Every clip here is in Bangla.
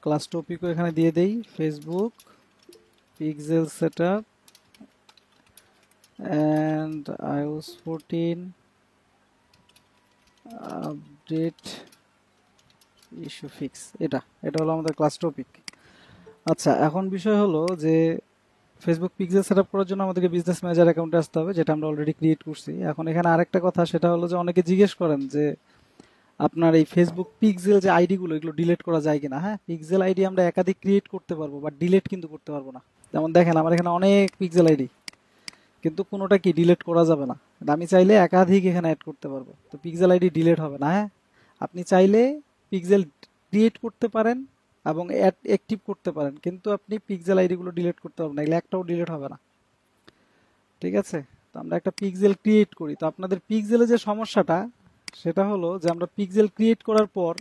ক্লাস টপিকও এখানে দিয়ে দেই, Facebook pixel setup and iOS 14 update issue fix. এটা হলো আমাদের ক্লাস টপিক। আচ্ছা, এখন বিষয় হলো যে ফেসবুক পিক্সেল সেটআপ করার জন্য আমাদেরকে বিজনেস ম্যানেজার অ্যাকাউন্টে আসতে হবে, যেটা আমরা অলরেডি ক্রিয়েট করছি। এখন এখানে আরেকটা কথা, সেটা হলো যে অনেকে জিজ্ঞেস করেন যে আপনার এই ফেসবুক পিক্সেল যে আইডি গুলো এগুলো ডিলিট করা যায় কিনা। হ্যাঁ, পিক্সেল আইডি আমরা একাধিক ক্রিয়েট করতে পারবো, বাট ডিলিট কিন্তু করতে পারবো না। যেমন দেখেন আমার এখানে অনেক পিক্সেল আইডি, কিন্তু কোনোটা কি ডিলিট করা যাবে না। আমি চাইলে একাধিক এখানে অ্যাড করতে পারবো, তো পিক্সেল আইডি ডিলিট হবে না। হ্যাঁ, আপনি চাইলে পিক্সেল ক্রিয়েট করতে পারেন এবং অ্যাক্টিভ করতে পারেন, কিন্তু আপনি পিক্সেল আইডি গুলো ডিলিট করতে পারবেন না, এগুলো একটাও ডিলিট হবে না। ঠিক আছে, তো আমরা একটা পিক্সেল ক্রিয়েট করি। তো আপনাদের পিক্সেলের যে সমস্যাটা সেটা হলো যে আমরা পিক্সেল ক্রিয়েট করার পর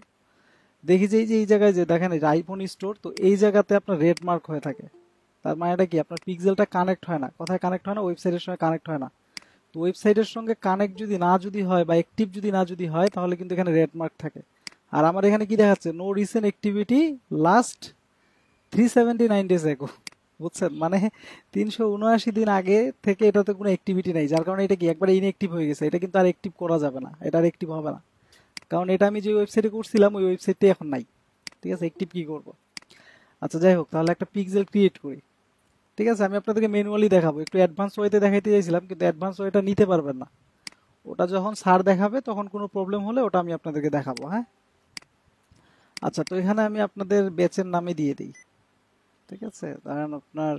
দেখি যে এই জায়গায় যে দেখেন এই আইফোন স্টোর, তো এই জায়গাতে আপনার রেড মার্ক হয়ে থাকে। তার মানে এটা কি, আপনার পিক্সেলটা কানেক্ট হয় না। কোথায় কানেক্ট হয় না? ওয়েবসাইটের সঙ্গে কানেক্ট হয় না। তো ওয়েবসাইটের সঙ্গে কানেক্ট যদি হয় বা অ্যাক্টিভ যদি হয়, তাহলে কিন্তু এখানে রেড মার্ক থাকে। আর আমার এখানে কি দেখাচ্ছে? No recent activity last 379 days ago. বুঝছেন? মানে 379 দিন আগে থেকে এটাতে কোনো অ্যাক্টিভিটি নাই, যার কারণে এটা কি একবারে ইনঅ্যাক্টিভ হয়ে গেছে। এটা কিন্তু আর অ্যাক্টিভ করা যাবে না, এটা আর অ্যাক্টিভ হবে না, কারণ এটা আমি যে ওয়েবসাইটে করছিলাম ওই ওয়েবসাইটটাই এখন নাই। ঠিক আছে, অ্যাক্টিভ কি করব? আচ্ছা যাই হোক, তাহলে একটা পিক্সেল ক্রিয়েট করি। ঠিক আছে, আমি আপনাদেরকে ম্যানুয়ালি দেখাবো, একটু অ্যাডভান্স ওয়েতে দেখাইতে চাইছিলাম, কিন্তু অ্যাডভান্স ওয়েটা নিতে পারবেন না। ওটা যখন স্যার দেখাবে তখন কোনো প্রবলেম হলে ওটা আমি আপনাদেরকে দেখাবো। হ্যাঁ, আচ্ছা, তো এখানে আমি আপনাদের ব্যাচের নামে দিয়ে দিই। ঠিক আছে, ধরেন আপনার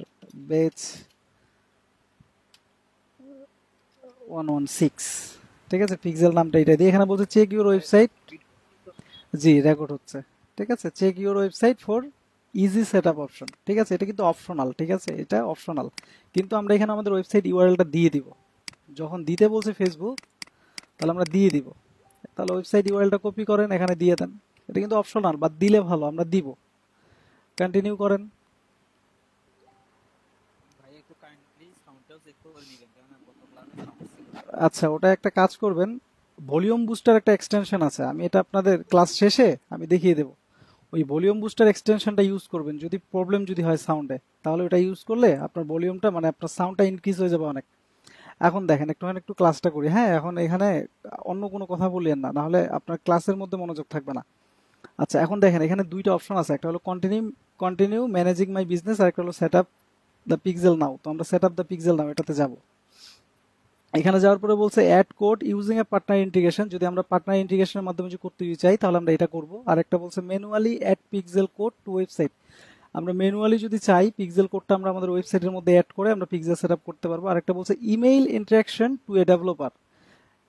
ব্যাচ 116। ঠিক আছে, পিক্সেল নামটা এটা দিয়ে এখানে বলছে চেক ইউর ওয়েবসাইট। জি, রেকর্ড হচ্ছে। ঠিক আছে, check your website for easy setup option. ঠিক আছে, এটা কিন্তু অপশনাল। ঠিক আছে, এটা অপশনাল, কিন্তু আমরা এখানে আমাদের ওয়েবসাইট ইউআরএলটা দিয়ে দিব। যখন দিতে বলছে ফেসবুক, তাহলে আমরা দিয়ে দিব। তাহলে ওয়েবসাইট ইউআরএলটা কপি করেন, এখানে দিয়ে দেন। এটা কিন্তু অপশনাল, বা দিলে ভালো, আমরা দিব। কন্টিনিউ করেন। আচ্ছা, ওটা একটা কাজ করবেন, ভলিউম বুস্টার একটা এক্সটেনশন আছে, আমি এটা আপনাদের ক্লাস শেষে আমি দেখিয়ে দেব। ওই ভলিউম বুস্টার এক্সটেনশনটা ইউজ করবেন, যদি প্রবলেম হয় সাউন্ডে, তাহলে ওটা ইউজ করলে আপনার ভলিউমটা মানে আপনার সাউন্ডটা ইনক্রিজ হয়ে যাবে অনেক। এখন দেখেন একটু ক্লাসটা করি। হ্যাঁ, এখন এখানে অন্য কোনো কথা বলিয়েন না, নাহলে আপনার ক্লাসের মধ্যে মনোযোগ থাকবে না। আচ্ছা, এখন দেখেন এখানে দুইটা অপশন আছে, একটা হলো কন্টিনিউ ম্যানেজিং মাই বিজনেস, আর একটা হলো set up the pixel now. তো আমরা set up the pixel now এটাতে যাব। এখানে যাওয়ার পরে বলছে add code using a partner integration, যদি আমরা পার্টনার ইন্টিগ্রেশনের মাধ্যমে যদি করতে চাই তাহলে আমরা এটা করব। আর একটা বলছে manually add pixel code to website, আমরা ম্যানুয়ালি যদি চাই পিক্সেল কোডটা আমরা আমাদের ওয়েবসাইটের মধ্যে অ্যাড করে আমরা পিক্সেল সেটআপ করতে পারবো। আর একটা বলছে email interaction to a developer,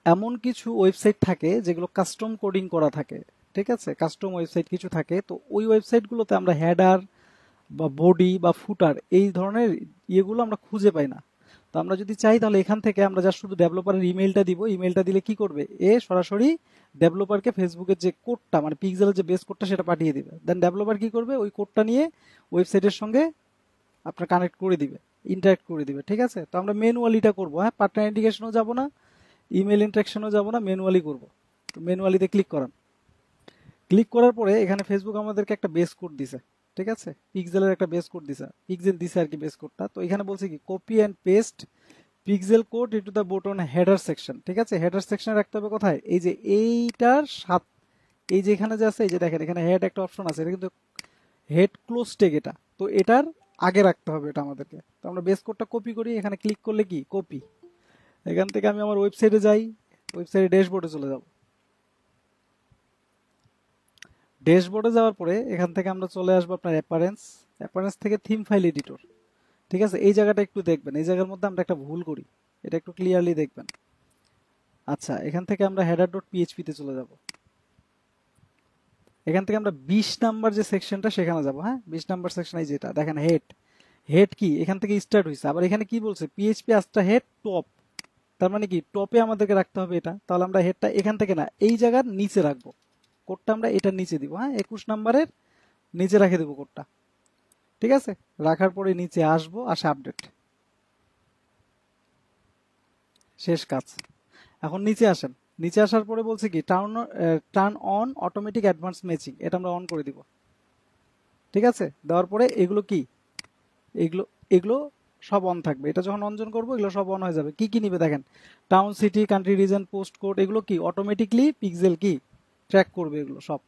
এমন কিছু ওয়েবসাইট থাকে যেগুলো কাস্টম কোডিং করা থাকে। ঠিক আছে, কাস্টম ওয়েবসাইট কিছু থাকে, তো ওই ওয়েবসাইটগুলোতে আমরা হেডার বা বডি বা ফুটার এই ধরনের ইয়েগুলো আমরা খুঁজে পাই না। তো আমরা যদি চাই তাহলে এখান থেকে আমরা যা শুধু ডেভেলপারের ইমেইলটা দিব, ইমেইলটা দিলে কি করবে, এ সরাসরি ডেভেলপারকে ফেসবুকের যে কোডটা মানে পিক্সেলের যে বেস কোডটা সেটা পাঠিয়ে দিবে। দেন ডেভেলপার কি করবে, ওই কোডটা নিয়ে ওয়েবসাইটের সঙ্গে আপনার কানেক্ট করে দিবে, ইন্টারাক্ট করে দিবে। ঠিক আছে, তো আমরা ম্যানুয়ালিটা করবো। হ্যাঁ, পার্টনার ইন্টিগ্রেশনও যাব না, ইমেল ইন্টারাকশনও যাব না, ম্যানুয়ালি করব। তো ম্যানুয়ালিতে ক্লিক করান। ক্লিক করার পরে এখানে ফেসবুক আমাদেরকে একটা বেস কোড দিছে। ঠিক আছে, পিক্সেলের একটা বেস কোড দিছে, পিক্সেল দিছে আর কি বেস কোডটা। তো এখানে বলছে কি copy and paste pixel code into the bottom header section. ঠিক আছে, হেডার সেকশন রাখতে হবে কোথায়, এই যে এইটার সাত, এই যে এখানে যে আছে, এই যে দেখেন এখানে হেড একটা অপশন আছে, এটা কিন্তু হেড ক্লোজ টেক, এটা তো এটার আগে রাখতে হবে এটা আমাদেরকে। তো আমরা বেস কোডটা কপি করি, এখানে ক্লিক করলে কি কপি, এখান থেকে আমি আমার ওয়েবসাইটে যাই, ওয়েবসাইটে ড্যাশবোর্ডে চলে যাব। ড্যাশবোর্ডে যাওয়ার পরে এখান থেকে আমরা চলে আসবো আপনার অ্যাপারেন্স, অ্যাপারেন্স থেকে থিম ফাইল এডিটর। ঠিক আছে, এই জায়গাটা একটু দেখবেন, এই জায়গার মধ্যে আমরা একটা ভুল করি, এটা একটু ক্লিয়ারলি দেখবেন। আচ্ছা, এখান থেকে আমরা হেডার ডট পিএইচপি তে চলে যাব। এখান থেকে আমরা 20 নাম্বার যে সেকশনটা সেখানে যাব। হ্যাঁ, 20 নাম্বার সেকশন, এই যেটা দেখেন হেড, হেড কি এখান থেকে স্টার্ট হয়েছে। আবার এখানে কি বলছে, পিএইচপি আস্তা হেড টপ, তার মানে কি টপে আমাদেরকে রাখতে হবে এটা। তাহলে আমরা হেডটা এখান থেকে না, এই জায়গার নিচে রাখবো, কোডটা আমরা এটার নিচে দিব। হ্যাঁ, 21 নাম্বারের নিচে রেখে দেবো কোডটা। ঠিক আছে, রাখার পরে নিচে আসবো, আসে আপডেট, শেষ কাজ। এখন নিচে আসেন, নিচে আসার পরে বলছে কি turn on automatic advance matching, এটা আমরা অন করে দিব। ঠিক আছে, দেওয়ার পরে এগুলো কি, এগুলো এগুলো সব অন থাকবে। এটা যখন অঞ্জন করবো এগুলো সব অন হয়ে যাবে। কি কি নিবে দেখেন, town, city, country, reason, post code, এগুলো কি অটোমেটিকলি পিক্সেল কি ট্র্যাক করবে এগুলো সব।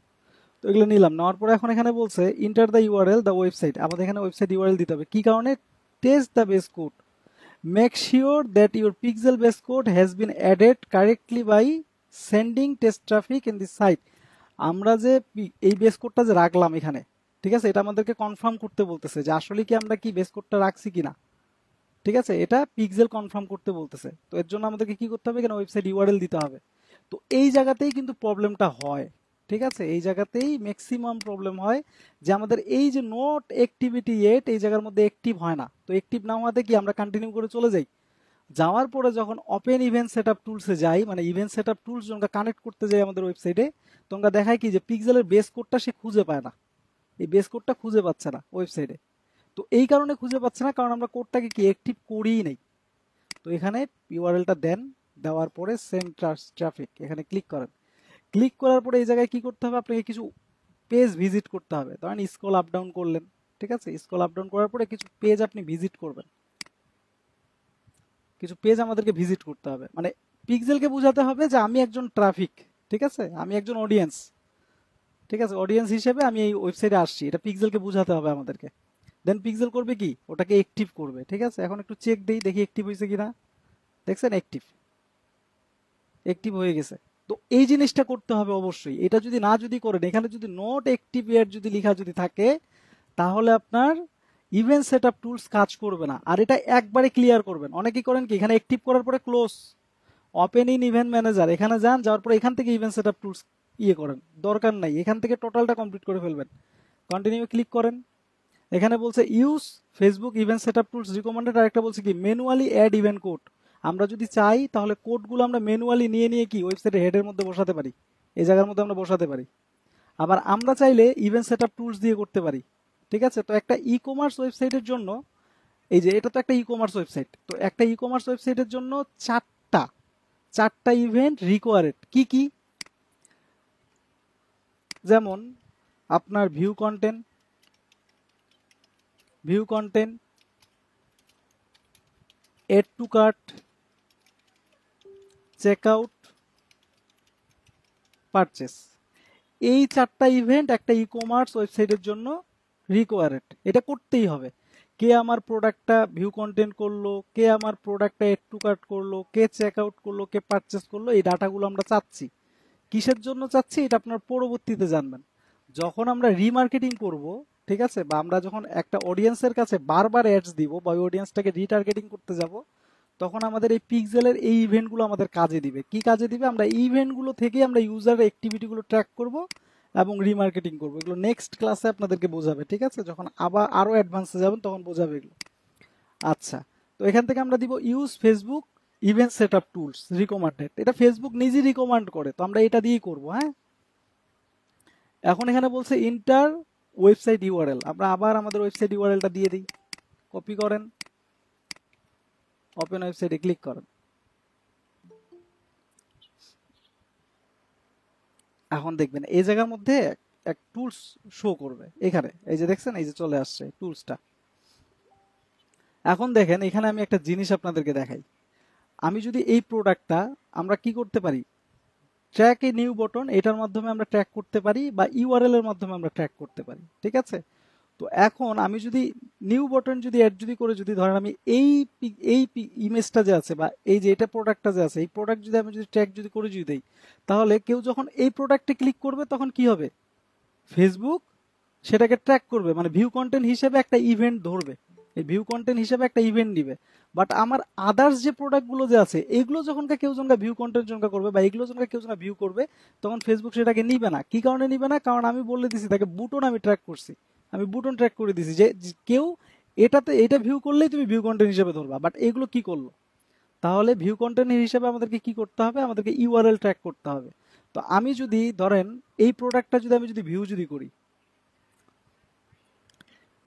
তো এগুলো নিলাম, নেওয়ার পরে এখন এখানে বলছে enter the URL the website, আমাদের এখানে ওয়েবসাইট ইউআরএল দিতে হবে। কি কারণে, test the base code, make sure that your pixel base code has been added correctly by sending test traffic in this site. আমরা যে এই বেস কোডটা যে রাখলাম এখানে, ঠিক আছে, এটা আমাদেরকে কনফার্ম করতে বলতেছে যে আসলে কি আমরা কি বেস কোডটা রাখছি কিনা। ঠিক আছে, এটা পিক্সেল কনফার্ম করতে বলতেছে। তো এর জন্য আমাদেরকে কি করতে হবে, এখানে ওয়েবসাইট ইউআরএল দিতে হবে। তো এই জায়গাতেই কিন্তু প্রবলেমটা হয়। ঠিক আছে, এই জায়গাতেই ম্যাক্সিমাম প্রবলেম হয় যে আমাদের এই যে নোট অ্যাক্টিভিটি এট, এই জায়গার মধ্যে অ্যাক্টিভ হয় না। তো অ্যাক্টিভ না হওয়াতে কি আমরা কন্টিনিউ করে চলে যাই, যাওয়ার পরে যখন ওপেন ইভেন্ট সেটআপ টুলসে যাই, মানে ইভেন্ট সেটআপ টুলস যখন কানেক্ট করতে যাই আমাদের ওয়েবসাইটে, তোমরা দেখায় কি যে পিক্সেলের বেস কোডটা সে খুঁজে পায় না, এই বেস কোডটা খুঁজে পাচ্ছে না ওয়েবসাইটে। তো এই কারণে খুঁজে পাচ্ছে না, কারণ আমরা কোডটাকে কি অ্যাক্টিভ করিই নাই। তো এখানে ইউআরএলটা দেন, দেওয়ার পরে সেন্ড ট্রাফিক এখানে ক্লিক করেন। ক্লিক করার পরে এই জায়গায় কি করতে হবে, আপনাকে কিছু পেজ ভিজিট করতে হবে। ধরেন স্ক্রল আপ ডাউন করলেন, ঠিক আছে, স্ক্রল আপ ডাউন করার পরে কিছু পেজ আপনি ভিজিট করবেন, কিছু পেজ আমাদেরকে ভিজিট করতে হবে। মানে পিক্সেলকে বোঝাতে হবে যে আমি একজন ট্রাফিক, ঠিক আছে, আমি একজন অডিয়েন্স, ঠিক আছে, অডিয়েন্স হিসেবে আমি এই ওয়েবসাইটে আসছি, এটা পিক্সেলকে বোঝাতে হবে আমাদেরকে। দেন পিক্সেল করবে কি, ওটাকে অ্যাক্টিভ করবে। ঠিক আছে, এখন একটু চেক দেই, দেখি অ্যাক্টিভ হয়েছে কিনা। দেখছেন অ্যাক্টিভ, অ্যাক্টিভ হয়ে গেছে। তো এই জিনিসটা করতে হবে অবশ্যই। এটা যদি না যদি করেন, এখানে যদি নট অ্যাক্টিভ এর যদি লেখা যদি থাকে, তাহলে আপনার ইভেন্ট সেটআপ টুলস কাজ করবে না। আর এটা একবারে ক্লিয়ার করবেন। অনেকেই করেন কি, এখানে অ্যাক্টিভ করার পরে close, open in event manager, এখানে যান, যাওয়ার পরে এখান থেকে ইভেন্ট সেটআপ টুলস ইয়ে করেন, দরকার নাই, এখান থেকে টোটালটা কমপ্লিট করে ফেলবেন। কন্টিনিউ ক্লিক করেন। এখানে বলছে use Facebook event setup tools recommended, আর একটা বলছে কি ম্যানুয়ালি অ্যাড ইভেন্ট কোড। আমরা যদি চাই তাহলে কোডগুলো আমরা ম্যানুয়ালি নিয়ে নিয়ে কি ওয়েবসাইটের হেডের মধ্যে বসাতে পারি, এই জায়গার মধ্যে আমরা বসাতে পারি। আবার আমরা চাইলে ইভেন্ট সেটআপ টুলস দিয়ে করতে পারি। ঠিক আছে, তো একটা ই কমার্স ওয়েবসাইটের জন্য, এই যে এটা তো একটা ই কমার্স ওয়েবসাইট, তো একটা ই কমার্স ওয়েবসাইটের জন্য চারটা চারটা ইভেন্ট রিকোয়ারেড। কি কি, যেমন আপনার view content, view content, add to cart, check out, purchase. এই চারটা ইভেন্ট একটা ই কমার্স ওয়েবসাইটের জন্য রিকোয়ারেড, এটা করতেই হবে। কে আমার প্রোডাক্টটা ভিউ কন্টেন্ট করলো, কে আমার প্রোডাক্টটা এড টু কার্ট করলো, কে চেক আউট করলো, কে পারচেস করলো, এই ডাটাগুলো আমরা চাচ্ছি। কিসের জন্য চাচ্ছি এটা আপনার পরবর্তীতে জানবেন, যখন আমরা রিমার্কেটিং করব। ঠিক আছে, বা আমরা যখন একটা অডিয়েন্সের কাছে বারবার অ্যাডস দিব বা ওই অডিয়েন্সটাকে রিটার্গেটিং করতে যাব, তখন আমাদের এই পিক্সেলের এই ইভেন্টগুলো আমাদের কাজে দিবে। কি কাজে দিবে, আমরা এই ইভেন্টগুলো থেকে আমরা ইউজার অ্যাক্টিভিটিগুলো ট্র্যাক করব এবং রিমার্কেটিং করব। এগুলো নেক্সট ক্লাসে আপনাদেরকে বোঝাবে। ঠিক আছে, যখন আবার আরো অ্যাডভান্সে যাবেন তখন বোঝাবে এগুলো। আচ্ছা, তো এখান থেকে আমরা দিব use Facebook event setup tools recommended, এটা ফেসবুক নিজেই রিকমেন্ড করে, তো আমরা এটা দিয়েই করব। হ্যাঁ, এখন এখানে বলছে ইন্টার ওয়েবসাইট ইউআরএল, আমরা আবার আমাদের ওয়েবসাইট ইউআরএলটা দিয়ে দিই। কপি করেন, ওপেন ওয়েবসাইটে ক্লিক করেন। এখন দেখবেন এই জায়গার মধ্যে এক টুলস শো করবে, এখানে এই যে দেখছেন, এই যে চলে আসছে টুলসটা। এখন দেখেন এখানে আমি একটা জিনিস আপনাদেরকে দেখাই। আমি যদি এই প্রোডাক্টটা, আমরা কি করতে পারি, ট্র্যাক এ নিউ বটন, এটার মাধ্যমে আমরা ট্র্যাক করতে পারি, বা ইউআরএল এর মাধ্যমে আমরা ট্র্যাক করতে পারি। ঠিক আছে, তো এখন আমি যদি নিউ বটন যদি অ্যাড যদি করে, যদি ধরেন আমি এই ইমেজটা যে আছে বা এই যে এটা প্রোডাক্টটা যে আছে, এই প্রোডাক্ট যদি আমি যদি ট্র্যাক যদি করে যদি দেই, তাহলে কেউ যখন এই প্রোডাক্টে ক্লিক করবে তখন কি হবে, ফেসবুক সেটাকে ট্র্যাক করবে, মানে ভিউ কন্টেন্ট হিসেবে একটা ইভেন্ট ধরবে, এই ভিউ কন্টেন্ট হিসেবে একটা ইভেন্ট নিবে। বাট আমার আদার্স যে প্রোডাক্টগুলো যে আছে, এগুলো যখন কেউ যখন ভিউ কন্টেন্ট যখন করবে বা এগুলো যখন কেউ যখন ভিউ করবে, তখন ফেসবুক সেটাকে নিবে না। কি কারণে নিবে না, কারণ আমি বলে দিছি তাকে বুটন আমি ট্র্যাক করছি, আমি বুটন ট্র্যাক করে দিছি যে কেউ এটাতে এটা ভিউ করলেই তুমি ভিউ কন্টেন্ট হিসেবে ধরবা। বাট এগুলো কি করলো, তাহলে ভিউ কন্টেন্ট হিসেবে আমাদেরকে কি করতে হবে, আমাদেরকে ইউআরএল ট্র্যাক করতে হবে। তো আমি যদি ধরেন এই প্রোডাক্টটা যদি আমি যদি ভিউ যদি করি,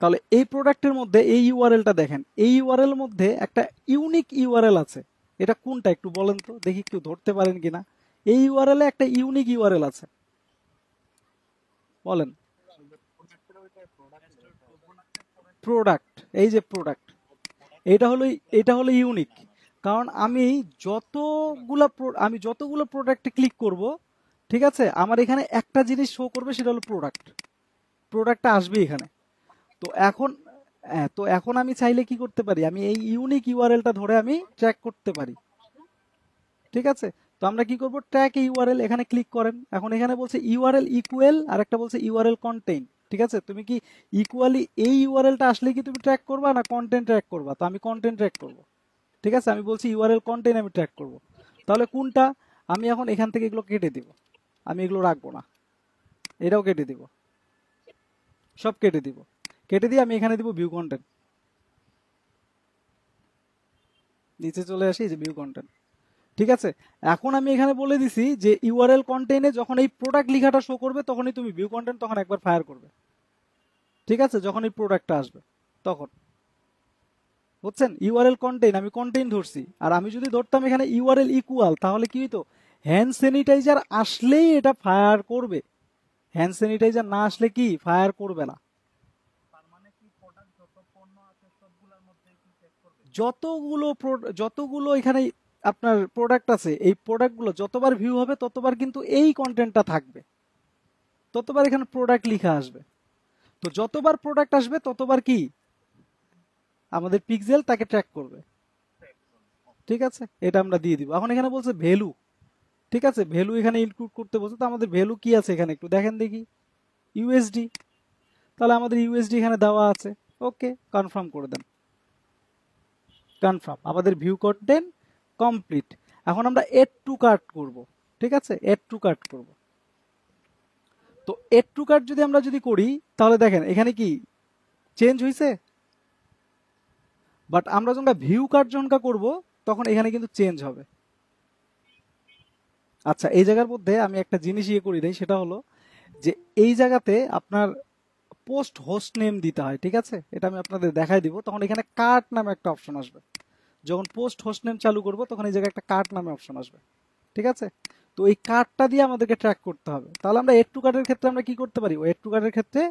তাহলে এই প্রোডাক্টের মধ্যে এই ইউআরএলটা দেখেন, এই ইউআরএল এর মধ্যে একটা ইউনিক ইউআরএল আছে। এটা কোনটা একটু বলেন তো দেখি, কেউ ধরতে পারেন কিনা। এই ইউআরএল এ একটা ইউনিক ইউআরএল আছে, বলেন। প্রোডাক্ট, এই যে প্রোডাক্ট, এটা হলো এটা হলো ইউনিক। কারণ আমি যতগুলো প্রোডাক্টে ক্লিক করব, ঠিক আছে, আমার এখানে একটা জিনিস শো করবে, সেটা হলো প্রোডাক্ট। প্রোডাক্টটা আসবে এখানে। তো এখন তো এখন আমি চাইলে কি করতে পারি, আমি এই ইউনিক ইউআরএলটা ধরে আমি ট্র্যাক করতে পারি। ঠিক আছে, তো আমরা কি করব, ট্র্যাক ইউআরএল, এখানে ক্লিক করেন। এখন এখানে বলছে ইউআরএল ইকুয়াল, আর একটা বলছে ইউআরএল কন্টেইন। ঠিক আছে, তুমি কি ইকুয়ালি এই ইউআরএলটা আসলে কি তুমি ট্র্যাক করবা না কন্টেন্ট ট্র্যাক করবা? তো আমি কন্টেন্ট ট্র্যাক করব। ঠিক আছে, আমি বলছি ইউআরএল কন্টেইন আমি ট্র্যাক করব। তাহলে কোনটা? আমি এখন এখান থেকে এগুলো কেটে দিব, আমি এগুলো রাখবো না, এটাও কেটে দিব, সব কেটে দিব। কেটে দিয়ে আমি এখানে দিব ভিউ কন্টেন্ট। নিচে চলে আসি, যে ভিউ কন্টেন্ট। ঠিক আছে, এখন আমি এখানে বলে দিছি যে ইউআরএল কন্টেইনে যখন এই প্রোডাক্ট লেখাটা শো করবে, তখনই তুমি ভিউ কন্টেন্ট তখন একবার ফায়ার করবে। ঠিক আছে, যখন এই প্রোডাক্টটা আসবে তখন। বুঝছেন, ইউআরএল কন্টেইন, আমি কন্টেইন ধরছি। আর আমি যদি ধরতাম এখানে ইউআরএল ইকুয়াল, তাহলে কি হতো, হ্যান্ড স্যানিটাইজার আসলেই এটা ফায়ার করবে, হ্যান্ড স্যানিটাইজার না আসলে কি ফায়ার করবে না। যতগুলো এখানে আপনার প্রোডাক্ট আছে, এই প্রোডাক্টগুলো যতবার ভিউ হবে ততবার কিন্তু এই কন্টেন্টটা থাকবে, ততবার এখানে প্রোডাক্ট লেখা আসবে। তো যতবার প্রোডাক্ট আসবে ততবার কি আমাদের পিক্সেল তাকে ট্র্যাক করবে। ঠিক আছে, এটা আমরা দিয়ে দিব। এখন এখানে বলছে ভ্যালু। ঠিক আছে, ভ্যালু এখানে ইনক্লুড করতে বলছে। তো আমাদের ভ্যালু কি আছে এখানে একটু দেখেন দেখি, ইউএসডি। তাহলে আমাদের ইউএসডি এখানে দেওয়া আছে। ওকে, কনফার্ম করে দেন, কনফার্ম। আমাদের ভিউ কন্টেন্ট কমপ্লিট। এখন আমরা এড টু কার্ট করব। ঠিক আছে, এড টু কার্ট করব। তো এড টু কার্ট যদি করি, তাহলে দেখেন এখানে কি চেঞ্জ হয়েছে। বাট আমরা যখন ভিউ কার্ট যখন করব, তখন এখানে কিন্তু চেঞ্জ হবে। আচ্ছা, এই জায়গার মধ্যে আমি একটা জিনিস করি দেই, সেটা হলো যে এই জায়গাতে আপনার পোস্ট হোস্ট নেম দিতে হয়। ঠিক আছে, এটা আমি আপনাদের দেখাই দিব। তখন এখানে কার্ট নামে একটা অপশন আসবে। যখন পোস্ট হোস্ট নেম চালু করব, তখন এই জায়গায় একটা কার্ট নামে অপশন আসবে। ঠিক আছে, তো এই কার্টটা দিয়ে আমাদেরকে ট্র্যাক করতে হবে। তাহলে আমরা এড টু কার্টের ক্ষেত্রে আমরা কি করতে পারি, এড টু কার্টের ক্ষেত্রে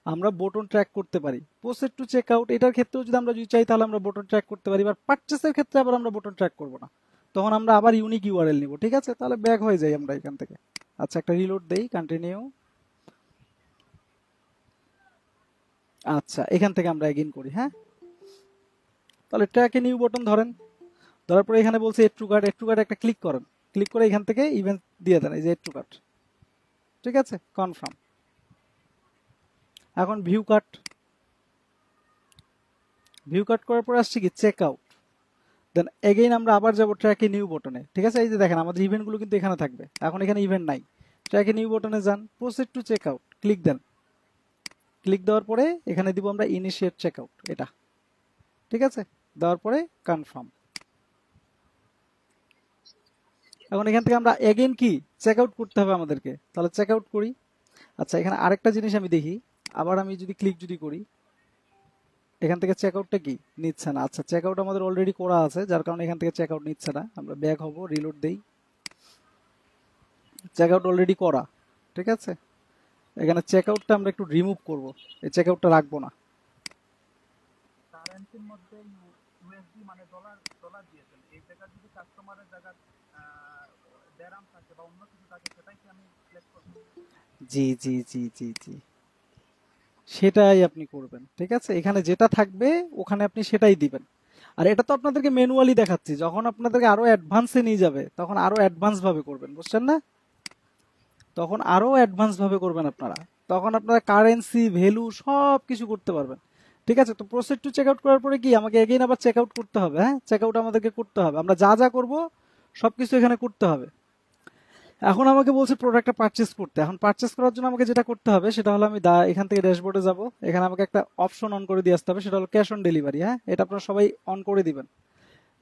আমরা বটন ট্র্যাক করতে পারি। প্রসেস টু চেক আউট, এটার ক্ষেত্রেও যদি আমরা চাই, তাহলে আমরা বটন ট্র্যাক করতে পারি। এবার পারচেসের ক্ষেত্রে আবার আমরা বটন ট্র্যাক করব না, তখন আমরা আবার ইউনিক ইউআরএল নিব। ঠিক আছে, তাহলে ব্যাক হয়ে যাই আমরা এখান থেকে। আচ্ছা, একটা রিলোড দেই, কন্টিনিউ। আচ্ছা, এখান থেকে আমরা এগিন করি। হ্যাঁ, তাহলে ট্র্যাকে নিউ বটন ধরেন। ধরার পরে এখানে বলছে add to cart, add to cart একটা ক্লিক করেন। ক্লিক করে এখান থেকে ইভেন্ট দিয়ে দেন, এই যে এড টু কার্ট। ঠিক আছে, কনফার্ম। এখন ভিউ কাট, ভিউ কাট করার পরে আসছে কি চেক আউট। দেন এগেইন আমরা আবার যাব ট্র্যাকে নিউ বটনে। ঠিক আছে, এই যে দেখেন আমাদের ইভেন্টগুলো কিন্তু এখানে থাকবে। এখন এখানে ইভেন্ট নাই, ট্র্যাকে নিউ বটনে যান, proceed to check out click দেন। ক্লিক দেওয়ার পরে এখানে দিব আমরা ইনিশিয়েট চেক আউট, এটা। ঠিক আছে, দেওয়ার পরে কনফার্ম। এখন এখান থেকে আমরা এগেইন কি চেক আউট করতে হবে আমাদেরকে, তাহলে চেক আউট করি। আচ্ছা, এখানে আরেকটা জিনিস আমি দেখি, আবার আমি যদি ক্লিক করি, এখান থেকে চেক আউটটা কি নিচ্ছে না। আচ্ছা, চেক আউট আমাদের অলরেডি করা আছে, যার কারণে এখান থেকে চেক আউট নিচ্ছে না। আমরা ব্যাক হব, রিলোড দেই, চেক আউট অলরেডি করা। ঠিক আছে, এখানে চেক আউটটা আমরা একটু রিমুভ করব, এই চেক আউটটা রাখবো না। জি জি জি জি জি, সেটাই আপনি করবেন। ঠিক আছে, এখানে যেটা থাকবে ওখানে আপনি সেটাই দিবেন। আর এটা তো আপনাদেরকে ম্যানুয়ালি দেখাচ্ছি, যখন আপনাদেরকে আরো অ্যাডভান্সে নিয়ে যাবে, তখন আরো অ্যাডভান্স ভাবে করবেন, বুঝছেন না? তখন আরো অ্যাডভান্স ভাবে করবেন আপনারা, তখন আপনারা কারেন্সি ভ্যালু সব কিছু করতে পারবেন। ঠিক আছে, তো প্রসিড টু চেক আউট করার পরে কি আমাকে এগেইন আবার চেক আউট করতে হবে। হ্যাঁ, চেক আউট আমাদেরকে করতে হবে, আমরা যা যা করব সবকিছু এখানে করতে হবে। এখন আমাকে বলছে প্রোডাক্টটা পারচেস করতে। এখন পারচেস করার জন্য আমাকে যেটা করতে হবে সেটা হলো আমি এখান থেকে ড্যাশবোর্ডে যাব। এখানে আমাকে একটা অপশন অন করে দিয়ে আসতে হবে, সেটা হলো ক্যাশ অন ডেলিভারি। হ্যাঁ, এটা আপনারা সবাই অন করে দিবেন।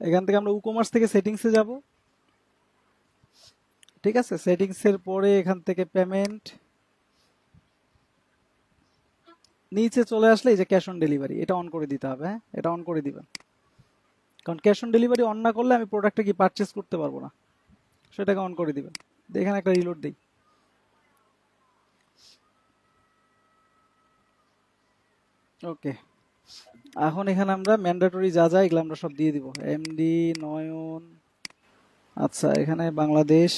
এখান থেকে আমরা ই-কমার্স থেকে সেটিংসে যাব। ঠিক আছে, সেটিংসের পরে এখান থেকে পেমেন্ট, নিচে চলে আসলে এই যে ক্যাশ অন ডেলিভারি, এটা অন করে দিতে হবে। হ্যাঁ, এটা অন করে দিবেন, কারণ ক্যাশ অন ডেলিভারি অন না করলে আমি প্রোডাক্টটা কি পারচেস করতে পারবো না। সেটাকে অন করে দিবেন। এখানে একটা রিলোড দিই। ওকে, এখন এখানে আমরা ম্যান্ডেটরি যা যা এগুলো আমরা সব দিয়ে দিব, এমডি নয়ন। আচ্ছা এখানে বাংলাদেশ,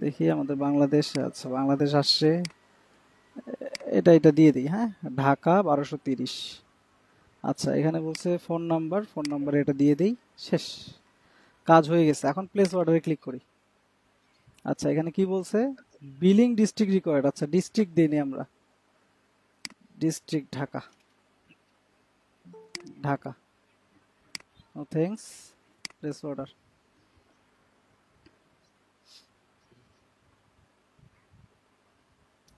দেখি আমাদের বাংলাদেশ, আচ্ছা বাংলাদেশ আসছে, এটা দিয়ে দিই, হ্যাঁ ঢাকা 1230। আচ্ছা এখানে বলছে ফোন নাম্বার, ফোন নাম্বার এটা দিয়ে দিই, শেষ, কাজ হয়ে গেছে। এখন প্লেস অর্ডারে ক্লিক করি। আচ্ছা এখানে কি বলছে, বিলিং ডিস্ট্রিক্ট রিকোয়ার্ড, আচ্ছা ডিস্ট্রিক্ট দিইনি আমরা, district Dhaka, Dhaka, no thanks, place order.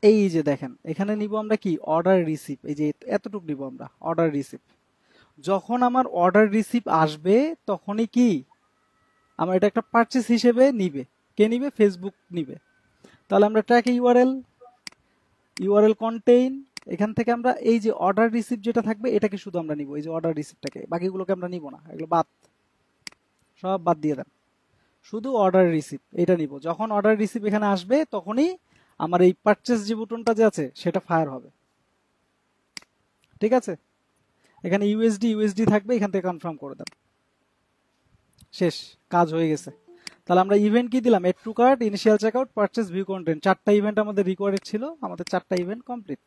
এই যে দেখেন এখানে নিব আমরা কি অর্ডার রিসিভ, এই যে এতটুকু নিব আমরা অর্ডার রিসিভ। যখন আমার অর্ডার রিসিভ আসবে তখনই কি আমার এটা একটা পারচেস হিসেবে নিবে, কে নিবে, ফেসবুক নিবে। তাহলে আমরা ট্র্যাক ইউআরএল, ইউআরএল কন্টেইন, এখান থেকে আমরা এই যে অর্ডার রিসিভ যেটা থাকবে এটাকে শুধু আমরা নিব, এই যে অর্ডার রিসিভটাকে, বাকিগুলোকে আমরা নিব না, এগুলো বাদ, সব বাদ দিয়ে দেন, শুধু অর্ডার রিসিভ এটা নিব। যখন অর্ডার রিসিভ এখানে আসবে তখনই আমার এই পারচেস যে বুটনটা যে আছে সেটা ফায়ার হবে, ঠিক আছে। এখানে ইউএসডি থাকবে, এখান থেকে কনফার্ম করে দেন, শেষ, কাজ হয়ে গেছে। তাহলে আমরা ইভেন্ট কি দিলাম, add to cart, initial checkout, purchase, view content, চারটা ইভেন্ট আমাদের রিকোয়ার্ড ছিল, আমাদের চারটা ইভেন্ট কমপ্লিট।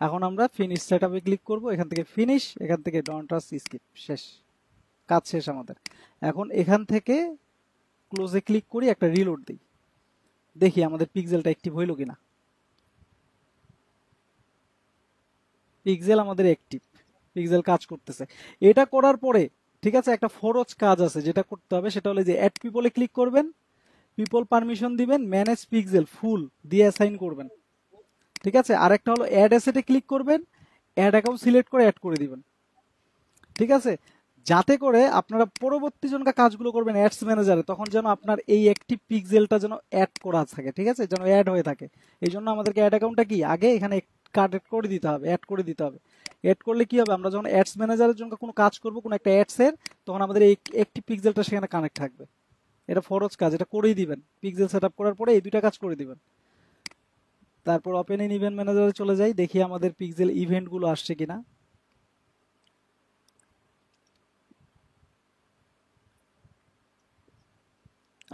এখন আমরা ফিনিশ সেটআপে ক্লিক করব, এখান থেকে ফিনিশ, এখান থেকে ডন্ট টাচ স্কিপ, শেষ, কাজ শেষ আমাদের। এখন এখান থেকে ক্লোজে ক্লিক করি, একটা রিলোড দিই, দেখি আমাদের পিক্সেলটা অ্যাক্টিভ হইল কিনা। পিক্সেল আমাদের অ্যাক্টিভ, পিক্সেল কাজ করতেছে। এটা করার পরে ঠিক আছে একটা ফরজ কাজ আছে যেটা করতে হবে, সেটা হলো যে অ্যাড পিপলে ক্লিক করবেন, পিপল পারমিশন দিবেন, ম্যানেজ পিক্সেল ফুল দিয়ে অ্যাসাইন করবেন, ঠিক আছে। আরেকটা হলো অ্যাড অ্যাসেটে ক্লিক করবেন, অ্যাড অ্যাকাউন্ট সিলেক্ট করে অ্যাড করে দিবেন, ঠিক আছে। যাতে করে আপনারা পরবর্তী জনকা কাজগুলো করবেন অ্যাডস ম্যানেজারে, তখন যেন আপনার এই অ্যাক্টিভ পিক্সেলটা যেন অ্যাড করা থাকে, ঠিক আছে, যেন অ্যাড হয়ে থাকে। এই জন্য আমাদেরকে অ্যাড অ্যাকাউন্টটা কি আগে এখানে কানেক্ট করে দিতে হবে, অ্যাড করে দিতে হবে। অ্যাড করলে কি হবে, আমরা যখন অ্যাডস ম্যানেজারের জন্য কোনো কাজ করব, কোনো একটা অ্যাডসের, তখন আমাদের এই অ্যাক্টিভ পিক্সেলটা সেখানে কানেক্ট থাকবে। এটা ফরজ কাজ, এটা করেই দিবেন, পিক্সেল সেট আপ করার পরে এই দুইটা কাজ করে দিবেন। তারপর ওপেন ইন ইভেন্ট ম্যানেজারে চলে যাই, দেখি আমাদের পিক্সেল ইভেন্টগুলো আসছে কিনা।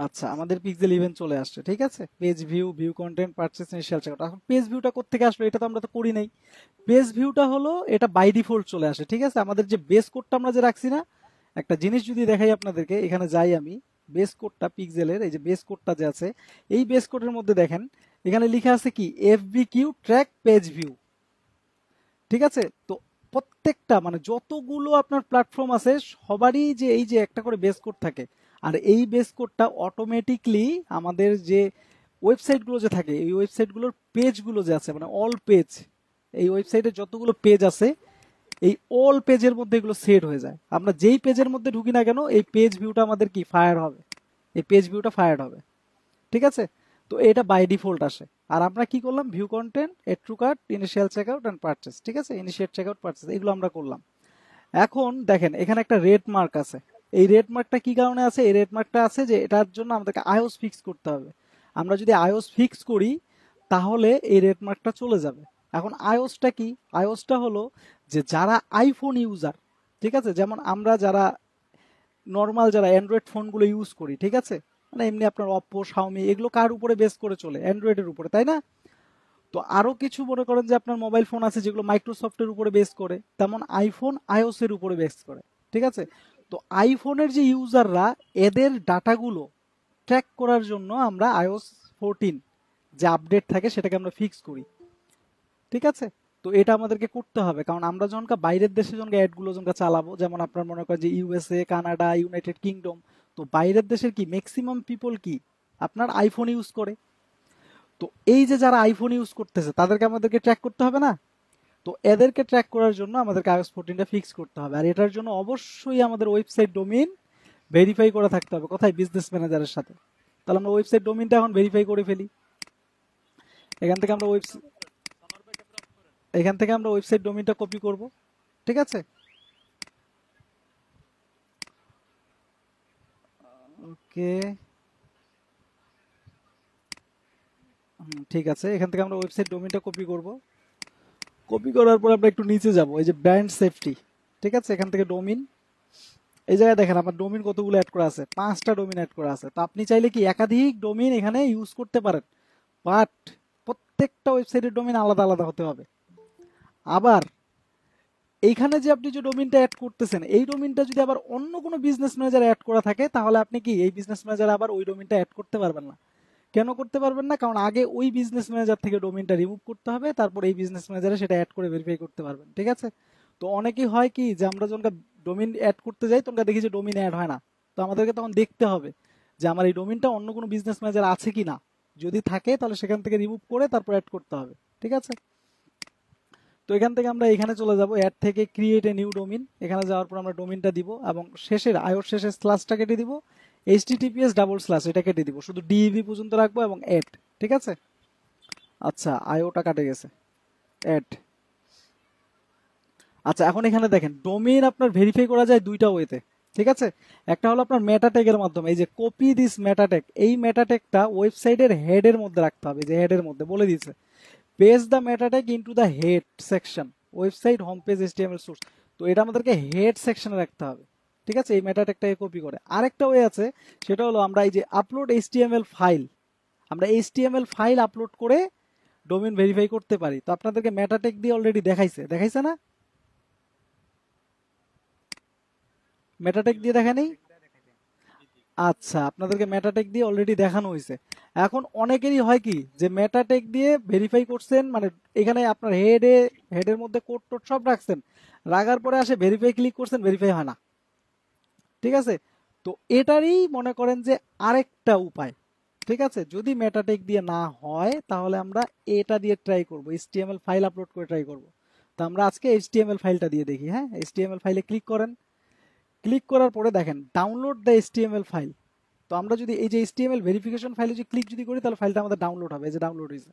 আচ্ছা আমাদের পিক্সেল ইভেন্ট চলে আসছে, ঠিক আছে। Page view, view content, purchase, initial checkout. এখন পেজ ভিউটা কোত্থেকে আসলো, এটা তো আমরা তো করি নাই। পেজ ভিউটা হলো এটা বাই ডিফল্ট চলে আসে, ঠিক আছে। আমাদের যে বেস কোডটা আমরা যে রাখছি না, একটা জিনিস যদি দেখাই আপনাদেরকে, এখানে যাই আমি, বেস কোডটা পিক্সেলের, এই যে বেস কোডটা যে আছে, এই বেস কোডের মধ্যে দেখেন এখানে লেখা আছে কি এফবিকিউ ট্র্যাক পেজ ভিউ, ঠিক আছে। তো প্রত্যেকটা মানে যতগুলো আপনার প্ল্যাটফর্ম আছে সবারই যে এই যে একটা করে বেস কোড থাকে, আর এই বেস কোডটা অটোমেটিকলি আমাদের যে ওয়েবসাইটগুলো যে থাকে, এই ওয়েবসাইটগুলোর পেজগুলো যে আছে মানে অল পেজ, এই ওয়েবসাইটে যতগুলো পেজ আছে এই অল পেজের মধ্যে এগুলো সেট হয়ে যায়। আমরা যেই পেজের মধ্যে ঢুকি না কেন এই পেজ ভিউটা আমাদের কি ফায়ার হবে, এই পেজ ভিউটা ফায়ার হবে, ঠিক আছে। তো এটা বাই ডিফল্ট আসে। আর আমরা কি করলাম, view content, add to cart, initial checkout and purchase, ঠিক আছে, ইনিশিয়েট চেকআউট, পারচেস, এগুলো আমরা করলাম। এখন দেখেন এখানে একটা রেড মার্ক আছে, এই রেড মার্কটা কি কারণে আছে, এই রেড মার্কটা আছে যে এটার জন্য আমাদেরকে আইওস ফিক্স করতে হবে। আমরা যদি আইওস ফিক্স করি তাহলে এই রেড মার্কটা চলে যাবে। এখন আইওসটা কি, আইওসটা হলো যে যারা আইফোন ইউজার, ঠিক আছে, যেমন আমরা যারা নর্মাল যারা অ্যান্ড্রয়েড ফোনগুলো ইউজ করি, ঠিক আছে, মানে এমনি আপনার অপ্পো, শাওমি, এগুলো কার উপরে বেস করে চলে, অ্যান্ড্রয়েডের উপরে, তাই না। তো আরো কিছু মনে করেন যে আপনার মোবাইল ফোন আছে যেগুলো মাইক্রোসফটের উপরে বেস করে, তেমন আইফোন আইওস এর উপরে বেস করে, ঠিক আছে। তো আইফোনের যে ইউজাররা এদের ডাটাগুলো ট্র্যাক করার জন্য আমরা iOS 14 যে আপডেট থাকে সেটাকে আমরা ফিক্স করি, ঠিক আছে। তো এটা আমাদেরকে করতে হবে, কারণ আমরা যখন বাইরের দেশে যখন অ্যাডগুলো যখন চালাবো, যেমন আপনার মনে করেন যে ইউএসএ, কানাডা, ইউনাইটেড কিংডম, তো বাইরের দেশের কি ম্যাক্সিমাম পিপল কি আপনার আইফোন ইউজ করে। তো এই যে যারা আইফোন ইউজ করতেছে তাদেরকে আমাদেরকে ট্র্যাক করতে হবে না। তো এদেরকে ট্র্যাক করার জন্য আমাদেরকে iOS 14টা ফিক্স করতে হবে, আর এটার জন্য অবশ্যই আমাদের ওয়েবসাইট ডোমেইন ভেরিফাই করা থাকতে হবে, কোথায়, বিজনেস ম্যানেজারের সাথে। তাহলে আমরা ওয়েবসাইট ডোমেইনটা এখন ভেরিফাই করে ফেলি। এখান থেকে আমরা ওয়েবসাইট ডোমেইনটা কপি করব, ঠিক আছে। ওকে, ঠিক আছে, এখান থেকে আমরা ওয়েবসাইট ডোমেইনটা কপি করব। কপি করার পর আমরা একটু নিচে যাব, এই যে ব্র্যান্ড সেফটি, ঠিক আছে, এখান থেকে ডোমিন, এই জায়গায় দেখেন আমার ডোমিন কতগুলো অ্যাড করা আছে, 5টা ডোমিন অ্যাড করা আছে। তো আপনি চাইলে কি একাধিক ডোমিন এখানে ইউজ করতে পারেন, বাট প্রত্যেকটা ওয়েবসাইটের ডোমিন আলাদা আলাদা হতে হবে। আবার এইখানে যে আপনি যে ডোমিনটা অ্যাড করতেছেন, এই ডোমিনটা যদি আবার অন্য কোনো বিজনেস ম্যানেজার অ্যাড করা থাকে, তাহলে আপনি কি এই বিজনেস ম্যানেজার আবার ওই ডোমিনটা অ্যাড করতে পারবেন না। কেন করতে পারবেন না? কারণ আগে ওই বিজনেস ম্যানেজার থেকে ডোমিনটা রিমুভ করতে হবে, তারপর এই বিজনেস ম্যানেজারে সেটা অ্যাড করে ভেরিফাই করতে পারবেন, ঠিক আছে। তো অনেকেই হয় কি যে আমরা যখন ডোমিন অ্যাড করতে যাই তখন দেখি যে ডোমিন অ্যাড হয় না। তো আমাদেরকে তখন দেখতে হবে যে আমার এই ডোমিনটা অন্য কোনো বিজনেস ম্যানেজার আছে কিনা, যদি থাকে তাহলে সেখান থেকে রিমুভ করে তারপর অ্যাড করতে হবে, ঠিক আছে। তো এখান থেকে আমরা এখানে চলে যাব, অ্যাড থেকে ক্রিয়েট এ নিউ ডোমিন, এখানে যাওয়ার পর আমরা ডোমিনটা দিব এবং শেষের আয়োর শেষের স্ল্যাশটা কেটে দিব, https এটা কেটে দিব, শুধু ডিইভি পর্যন্ত রাখবো এবং অ্যাড, ঠিক আছে। আচ্ছা আয়োটা কাটে গেছে, অ্যাড। আচ্ছা এখন এখানে দেখেন ডোমেইন আপনার ভেরিফাই করা যায় দুইটা ওয়েতে, ঠিক আছে। একটা হলো আপনার মেটা ট্যাগের মাধ্যমে, এই যে কপি দিস মেটা ট্যাগ, এই মেটা ট্যাগটা ওয়েবসাইটের হেডের মধ্যে রাখতে হবে, যে হেডের মধ্যে বলে দিয়েছে page the meta tag into the head section website home page HTML source. তো এটা আমাদেরকে হেড সেকশনে রাখতে হবে, ঠিক আছে, এই মেটা ট্যাগটাকে কপি করে। আরেকটা ওয়ে আছে, সেটা হলো আমরা এই যে আপলোড এইচটিএমএল ফাইল, আমরা এইচটিএমএল ফাইল আপলোড করে ডোমেইন ভেরিফাই করতে পারি। তো আপনাদেরকে মেটা ট্যাগ দিয়ে অলরেডি দেখাইছে না, মেটা ট্যাগ দিয়ে দেখা নেই? আচ্ছা আপনাদেরকে মেটাটেক দিয়ে অলরেডি দেখানো হয়েছে। এখন অনেকেরই হয় কি যে মেটাটেক দিয়ে ভেরিফাই করছেন, মানে এখানে আপনার হেডের মধ্যে কোড টোড সব রাখছেন, রাখার পরে আসে ভেরিফাই ক্লিক করছেন, ভেরিফাই হয় না, ঠিক আছে। তো এটারই মনে করেন যে আরেকটা উপায়, ঠিক আছে, যদি মেটাটেক দিয়ে না হয় তাহলে আমরা এটা দিয়ে ট্রাই করব, এইচটিএমএল ফাইল আপলোড করে ট্রাই করব। তো আমরা আজকে এইচটিএমএল ফাইলটা দিয়ে দেখি। হ্যাঁ, এইচটিএমএল ফাইলে ক্লিক করেন, ক্লিক করার পরে দেখেন ডাউনলোড দ্য এইচটিএমএল ফাইল। তো আমরা যদি এই যে এইচটিএমএল ভেরিফিকেশন ফাইলে যদি ক্লিক যদি করি তাহলে ফাইলটা আমাদের ডাউনলোড হবে, এই যে ডাউনলোড হয়েছে,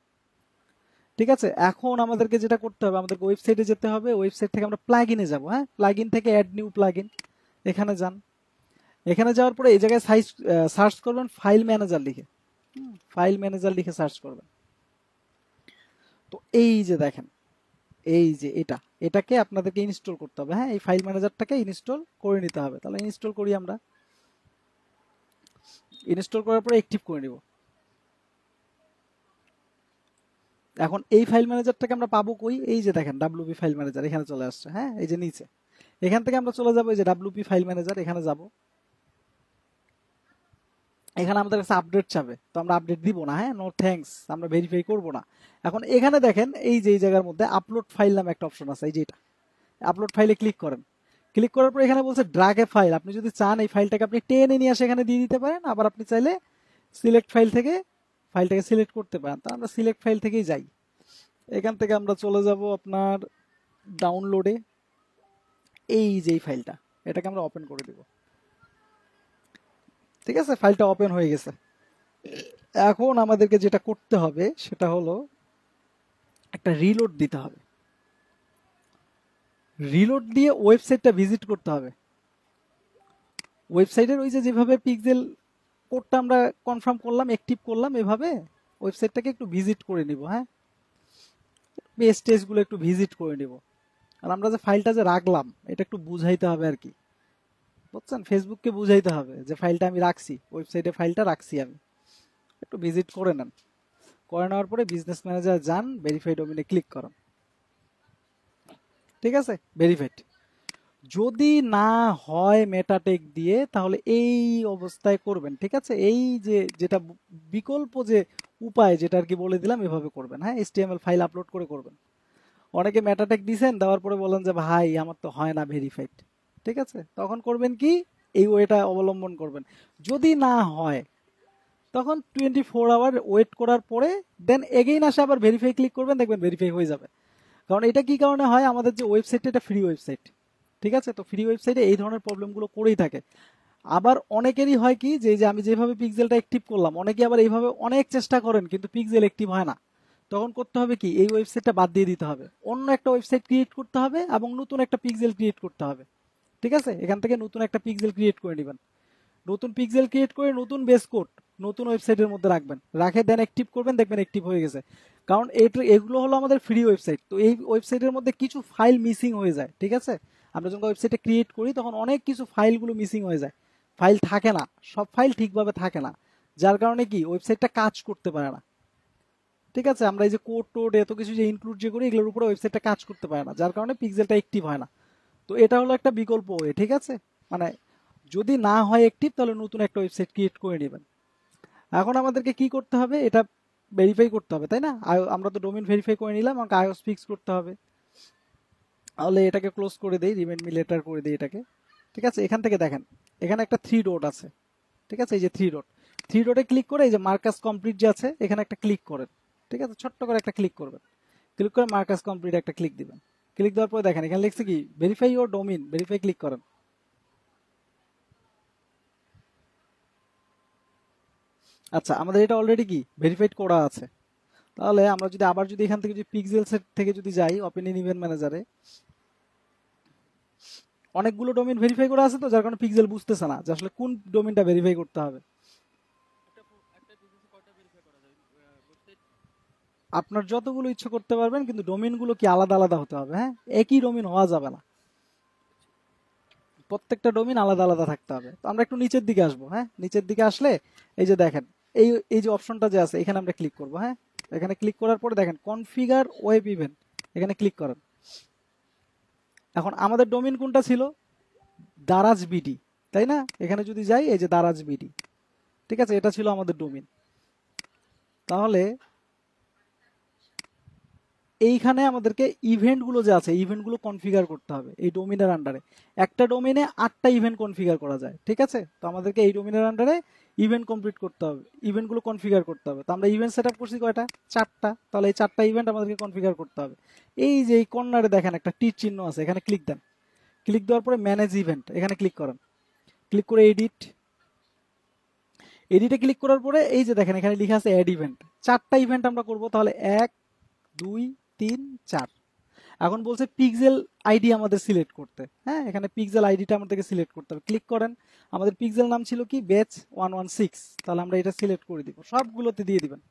ঠিক আছে। এখন আমাদেরকে যেটা করতে হবে, আমাদেরকে ওয়েবসাইটে যেতে হবে, ওয়েবসাইট থেকে আমরা প্লাগইনে যাব। হ্যাঁ, প্লাগইন থেকে অ্যাড নিউ প্লাগইন, এখানে যান, এখানে যাওয়ার পরে এই জায়গায় সার্চ করবেন ফাইল ম্যানেজার লিখে, ফাইল ম্যানেজার লিখে সার্চ করবেন। তো এই যে দেখেন, এই যে এটাকে আপনাদেরকে ইনস্টল করতে হবে। হ্যাঁ, এই ফাইল ম্যানেজারটাকে ইনস্টল করে নিতে হবে। তাহলে ইনস্টল করি আমরা, ইনস্টল করার পরে অ্যাক্টিভ করে নিব। এখন এই ফাইল ম্যানেজারটাকে আমরা পাবো কই? এই যে দেখেন ডাব্লিউপি ফাইল ম্যানেজার এখানে চলে আসছে। হ্যাঁ, এই যে নিচে, এখান থেকে আমরা চলে যাবো এই যে ডাব্লিউপি ফাইল ম্যানেজার, এখানে যাব, এখানে আমাদের কাছে আপডেট চাবে, তো আমরা আপডেট দিব না। হ্যাঁ, নো থ্যাঙ্কস, আমরা ভেরিফাই করব না। এখন এখানে দেখেন এই যে এই জায়গার মধ্যে আপলোড ফাইল নামে একটা অপশন আছে, এই যে এটা আপলোড ফাইলে ক্লিক করেন। ক্লিক করার পর এখানে বলছে ড্রাগ এ ফাইল, আপনি যদি চান এই ফাইলটাকে আপনি টেনে নিয়ে আসে এখানে দিয়ে দিতে পারেন, আবার আপনি চাইলে সিলেক্ট ফাইল থেকে ফাইলটাকে সিলেক্ট করতে পারেন। তা আমরা সিলেক্ট ফাইল থেকেই যাই, এখান থেকে আমরা চলে যাব আপনার ডাউনলোডে, এই যে এই ফাইলটা, এটাকে আমরা ওপেন করে দেব, ঠিক আছে। ফাইলটা ওপেন হয়ে গেছে। এখন আমাদেরকে যেটা করতে হবে সেটা হলো একটা রিলোড দিতে হবে, রিলোড দিয়ে ওয়েবসাইটটা ভিজিট করতে হবে। ওয়েবসাইটের ওই যে যেভাবে পিক্সেল কোডটা আমরা কনফার্ম করলাম, অ্যাক্টিভ করলাম, এভাবে ওয়েবসাইটটাকে একটু ভিজিট করে নিব। হ্যাঁ, পেজ টেস্টগুলো একটু ভিজিট করে নিব। আর আমরা যে ফাইলটা যে রাখলাম এটা একটু বুঝাইতে হবে আর কি, বুঝছেন, ফেসবুককে বুঝাইতে হবে যে ফাইলটা আমি রাখছি, ওয়েবসাইটে ফাইলটা রাখছি, আমি একটু ভিজিট করে নেন। করে নেওয়ার পরে বিজনেস ম্যানেজার যান, ভেরিফাই ডোমেইনে ক্লিক করুন, ঠিক আছে, ভেরিফাইড। যদি না হয় মেটাটেক দিয়ে তাহলে এই অবস্থায় করবেন, ঠিক আছে। এই যে যেটা বিকল্প যে উপায় যেটা আর কি বলে দিলাম, এভাবে করবেন। হ্যাঁ, এইচটিএমএল ফাইল আপলোড করে করবেন। অনেকে মেটাটেক দিয়েছেন, দেওয়ার পরে বলেন যে ভাই আমার তো হয় না ভেরিফাইড, ঠিক আছে, তখন করবেন কি এই ওয়েটা অবলম্বন করবেন। যদি না হয় তখন 24 আওয়ার ওয়েট করার পরে দেন এগেইন আসে আবার ভেরিফাই ক্লিক করবেন, দেখবেন ভেরিফাই হয়ে যাবে। কারণ এটা কি কারণে হয়, আমাদের যে ওয়েবসাইট এটা ফ্রি ওয়েবসাইট, ঠিক আছে। তো ফ্রি ওয়েবসাইটে এই ধরনের প্রবলেমগুলো করেই থাকে। আবার অনেকেরই হয় কি যে এই যে আমি যেভাবে পিক্সেলটা অ্যাক্টিভ করলাম, অনেকে আবার এইভাবে অনেক চেষ্টা করেন কিন্তু পিক্সেল অ্যাক্টিভ হয় না। তখন করতে হবে কি, এই ওয়েবসাইটটা বাদ দিয়ে দিতে হবে, অন্য একটা ওয়েবসাইট ক্রিয়েট করতে হবে এবং নতুন একটা পিক্সেল ক্রিয়েট করতে হবে, ঠিক আছে। এখান থেকে নতুন একটা পিক্সেল ক্রিয়েট করে নেবেন, নতুন পিক্সেল ক্রিয়েট করে নতুন বেস কোড নতুন ওয়েবসাইটের মধ্যে রাখবেন, রাখে দেন অ্যাক্টিভ করবেন, দেখবেন অ্যাক্টিভ হয়ে গেছে। কারণ এগুলো হলো আমাদের ফ্রি ওয়েবসাইট, তো এই ওয়েবসাইটের মধ্যে কিছু ফাইল মিসিং হয়ে যায়, ঠিক আছে। আমরা যখন ওয়েবসাইটে ক্রিয়েট করি তখন অনেক কিছু ফাইলগুলো মিসিং হয়ে যায়, ফাইল থাকে না, সব ফাইল ঠিকভাবে থাকে না, যার কারণে কি ওয়েবসাইটটা কাজ করতে পারে না। ঠিক আছে, আমরা এই যে কোড টোড এত কিছু যে ইনক্লুড যে করি এগুলোর উপরে ওয়েবসাইটটা কাজ করতে পারে না, যার কারণে পিক্সেলটা অ্যাক্টিভ হয় না। তো এটা হলো একটা বিকল্প ওয়ে, ঠিক আছে। মানে যদি না হয় অ্যাক্টিভ তাহলে নতুন একটা ওয়েবসাইট ক্রিয়েট করে নেবেন। এখন আমাদেরকে কি করতে হবে, এটা ভেরিফাই করতে হবে, তাই না। আমরা তো ডোমেইন ভেরিফাই করে নিলাম, আমাকে আইওস ফিক্স করতে হবে। তাহলে এটাকে ক্লোজ করে দেই, রিমেইন মি লেটার করে দিই এটাকে। ঠিক আছে, এখান থেকে দেখেন এখানে একটা থ্রি ডট আছে, ঠিক আছে, এই যে থ্রি ডট, থ্রি ডটে ক্লিক করে এই যে মার্কাস কমপ্লিট যে আছে এখানে একটা ক্লিক করেন। ঠিক আছে, ছোট্ট করে একটা ক্লিক করবেন, ক্লিক করে মার্কাস কমপ্লিট একটা ক্লিক দিবেন। ক্লিক দেওয়ার পরে দেখেন এখানে লিখছে কি verify your domain, verify click করেন। আচ্ছা, আমাদের এটা অলরেডি কি ভেরিফাইড করা আছে। তাহলে আমরা যদি আবার যদি এখান থেকে যদি পিক্সেল সেট থেকে যদি যাই ওপেন ইন ইভেন্ট ম্যানেজারে, অনেকগুলো ডোমেইন ভেরিফাই করা আছে, তো যার কারণে পিক্সেল বুঝতেছে না যে আসলে কোন ডোমেইনটা ভেরিফাই করতে হবে। আপনার যতগুলো ইচ্ছে করতে পারবেন, কিন্তু ডোমেইনগুলো কি আলাদা আলাদা হতে হবে, হ্যাঁ, একই ডোমেইন হওয়া যাবে না, প্রত্যেকটা ডোমেইন আলাদা আলাদা থাকতে হবে। তো আমরা একটু নিচের দিকে আসবো, হ্যাঁ, নিচের দিকে আসলে এই যে দেখেন এই এই যে অপশনটা যে আছে এখানে আমরা ক্লিক করবো, হ্যাঁ, এখানে ক্লিক করার পরে দেখেন কনফিগার ওয়েব ইভেন্ট, এখানে ক্লিক করেন। এখন আমাদের ডোমেইন কোনটা ছিল, দারাজ বিডি, তাই না। এখানে যদি যাই এই যে দারাজ বিডি, ঠিক আছে, এটা ছিল আমাদের ডোমেইন। তাহলে এইখানে আমাদেরকে ইভেন্টগুলো যে আছে ইভেন্টগুলো কনফিগার করতে হবে এই ডোমেইনের আন্ডারে। একটা ডোমেইনে 8টা ইভেন্ট কনফিগার করা যায়, ঠিক আছে। তো আমাদেরকে এই ডোমেইনের আন্ডারে ইভেন্ট কমপ্লিট করতে হবে, ইভেন্টগুলো কনফিগার করতে হবে। তো আমরা ইভেন্ট সেটআপ করছি কয়টা, 4টা। তাহলে এই 4টা ইভেন্ট আমাদেরকে কনফিগার করতে হবে। এই যে এই কর্নারে দেখেন একটা টিক চিহ্ন আছে, এখানে ক্লিক দেন। ক্লিক দেওয়ার পরে ম্যানেজ ইভেন্ট এখানে ক্লিক করেন, ক্লিক করে এডিট, এডিটে ক্লিক করার পরে এই যে দেখেন এখানে লেখা আছে অ্যাড ইভেন্ট। 4টা ইভেন্ট আমরা করব, তাহলে 1 2 3 4। এখন বলছে পিক্সেল আইডি আমাদের সিলেক্ট করতে, হ্যাঁ, এখানে পিক্সেল আইডিটা আমাদেরকে সিলেক্ট করতে হবে। ক্লিক করেন, আমাদের পিক্সেল নাম ছিল কি ব্যাচ 116, তাহলে আমরা এটা সিলেক্ট করে দিব, সবগুলোতে দিয়ে দিবেন।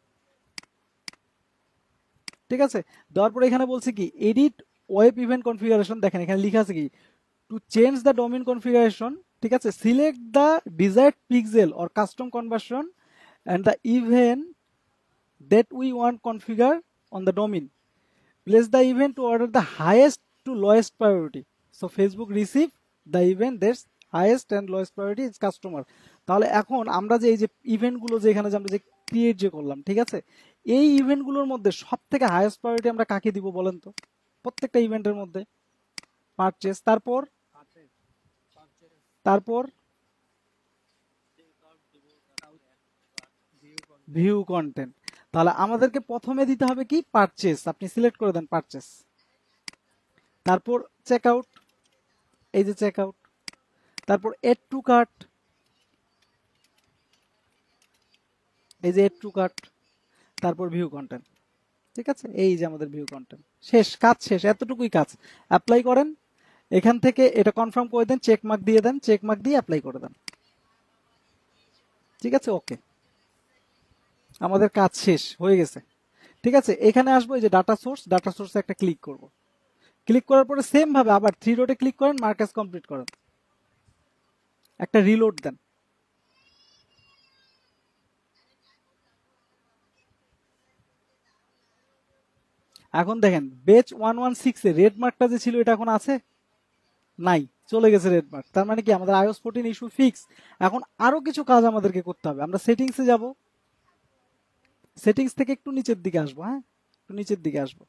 ঠিক আছে, দেওয়ার পরে এখানে বলছে কি এডিট ওয়েব ইভেন্ট কনফিগারেশন, দেখেন এখানে লেখা আছে কি to change the domain configuration, ঠিক আছে, select the desired pixel or custom conversion and the event that we want configure on the domain. Place the event to order the highest to lowest priority. So Facebook receive the event that's highest and lowest priority is customer. তাহলে এখন আমরা যে এই যে ইভেন্টগুলো যে এখানে যে আমরা যে ক্রিয়েট যে করলাম, ঠিক আছে, এই ইভেন্টগুলোর মধ্যে সব থেকে হাইয়েস্ট প্রায়োরিটি আমরা কাকে দিব বলেন তো, প্রত্যেকটা ইভেন্টের মধ্যে পারচেজ, তারপর তারপর ভিউ কন্টেন্ট। তাহলে আমাদেরকে প্রথমে দিতে হবে কি পারচেস, আপনি সিলেক্ট করে দেন পারচেস, তারপর চেক আউট, এই যে চেক আউট, তারপর এড টু কার্ট, এই যে এড টু কার্ট, তারপর ভিউ কন্টেন্ট। ঠিক আছে, এই যে আমাদের ভিউ কন্টেন্ট শেষ, কাজ শেষ, এতটুকুই কাজ। অ্যাপ্লাই করেন, এখান থেকে এটা কনফার্ম করে দেন, চেক মার্ক দিয়ে দেন, চেক মার্ক দিয়ে অ্যাপ্লাই করে দেন। ঠিক আছে, ওকে, আমাদের কাজ শেষ হয়ে গেছে। ঠিক আছে, এখানে আসবো, এই যে ডাটা সোর্স, ডাটা সোর্সে একটা ক্লিক করব। ক্লিক করার পরে সেম ভাবে আবার থ্রি ডটে ক্লিক করেন, মার্কাস কমপ্লিট করেন, একটা রিলোড দেন। এখন দেখেন বেচ 116 এ রেড মার্কটা যে ছিল এটা এখন আছে নাই, চলে গেছে রেড মার্ক। তার মানে কি আমাদের iOS 14 ইস্যু ফিক্স। এখন আরো কিছু কাজ আমাদেরকে করতে হবে, আমরা সেটিংসে যাব, সেটিংস থেকে একটু নিচের দিকে আসবো, হ্যাঁ, একটু নিচের দিকে আসবো,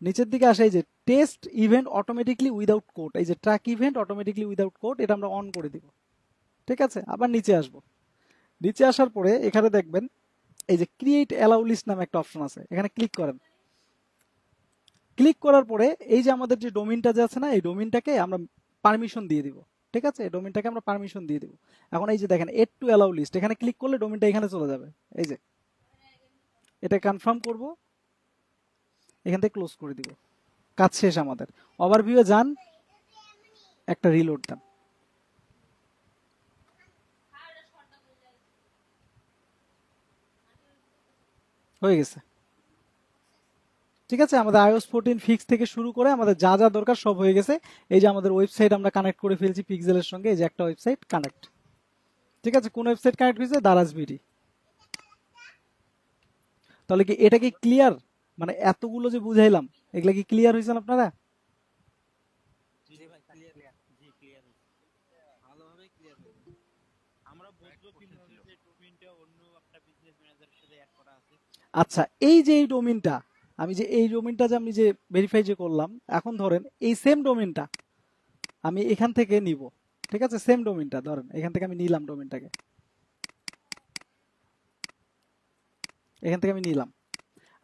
নিচের দিকে আসে এই যে test event automatically without code, এই যে track event automatically without code, এটা আমরা অন করে দিব। ঠিক আছে, আবার নিচে আসবো, নিচে আসার পরে এখানে দেখবেন এই যে ক্রিয়েট অ্যালাউ লিস্ট নামে একটা অপশন আছে, এখানে ক্লিক করেন। ক্লিক করার পরে এই যে আমাদের যে ডোমেইনটা যে আছে না, এই ডোমেইনটাকে আমরা পারমিশন দিয়ে দিব। ঠিক আছে, এই ডোমেইনটাকে আমরা পারমিশন দিয়ে দিব। এখন এই যে দেখেন এড টু অ্যালাউ লিস্ট, এখানে ক্লিক করলে ডোমেইনটা এখানে চলে যাবে। এই যে এটা কনফার্ম করব, এখান থেকে ক্লোজ করে দিব, কাজ শেষ আমাদের। ওভারভিউয়ে যান, একটা রিলোড দেন, হয়ে গেছে। ঠিক আছে, আমাদের iOS 14 ফিক্স থেকে শুরু করে আমাদের যা যা দরকার সব হয়ে গেছে। এই যে আমাদের ওয়েবসাইট আমরা কানেক্ট করে ফেলছি পিক্সেলের সঙ্গে, এই যে একটা ওয়েবসাইট কানেক্ট। ঠিক আছে, কোন ওয়েবসাইট কানেক্ট হয়েছে? দারাজ বিডি। তাহলে কি এটা কি ক্লিয়ার? মানে এতগুলো যে বুঝাইলাম এগুলা কি ক্লিয়ার হয়েছেন আপনারা? আচ্ছা, এই যে এই ডোমিনটা, আমি যে ভেরিফাই যে করলাম, এখন ধরেন এই সেম ডোমিনটা আমি এখান থেকে নিব। ঠিক আছে, সেম ডোমিনটা ধরেন এখান থেকে আমি নিলাম, ডোমিনটাকে এখান থেকে আমি নিলাম।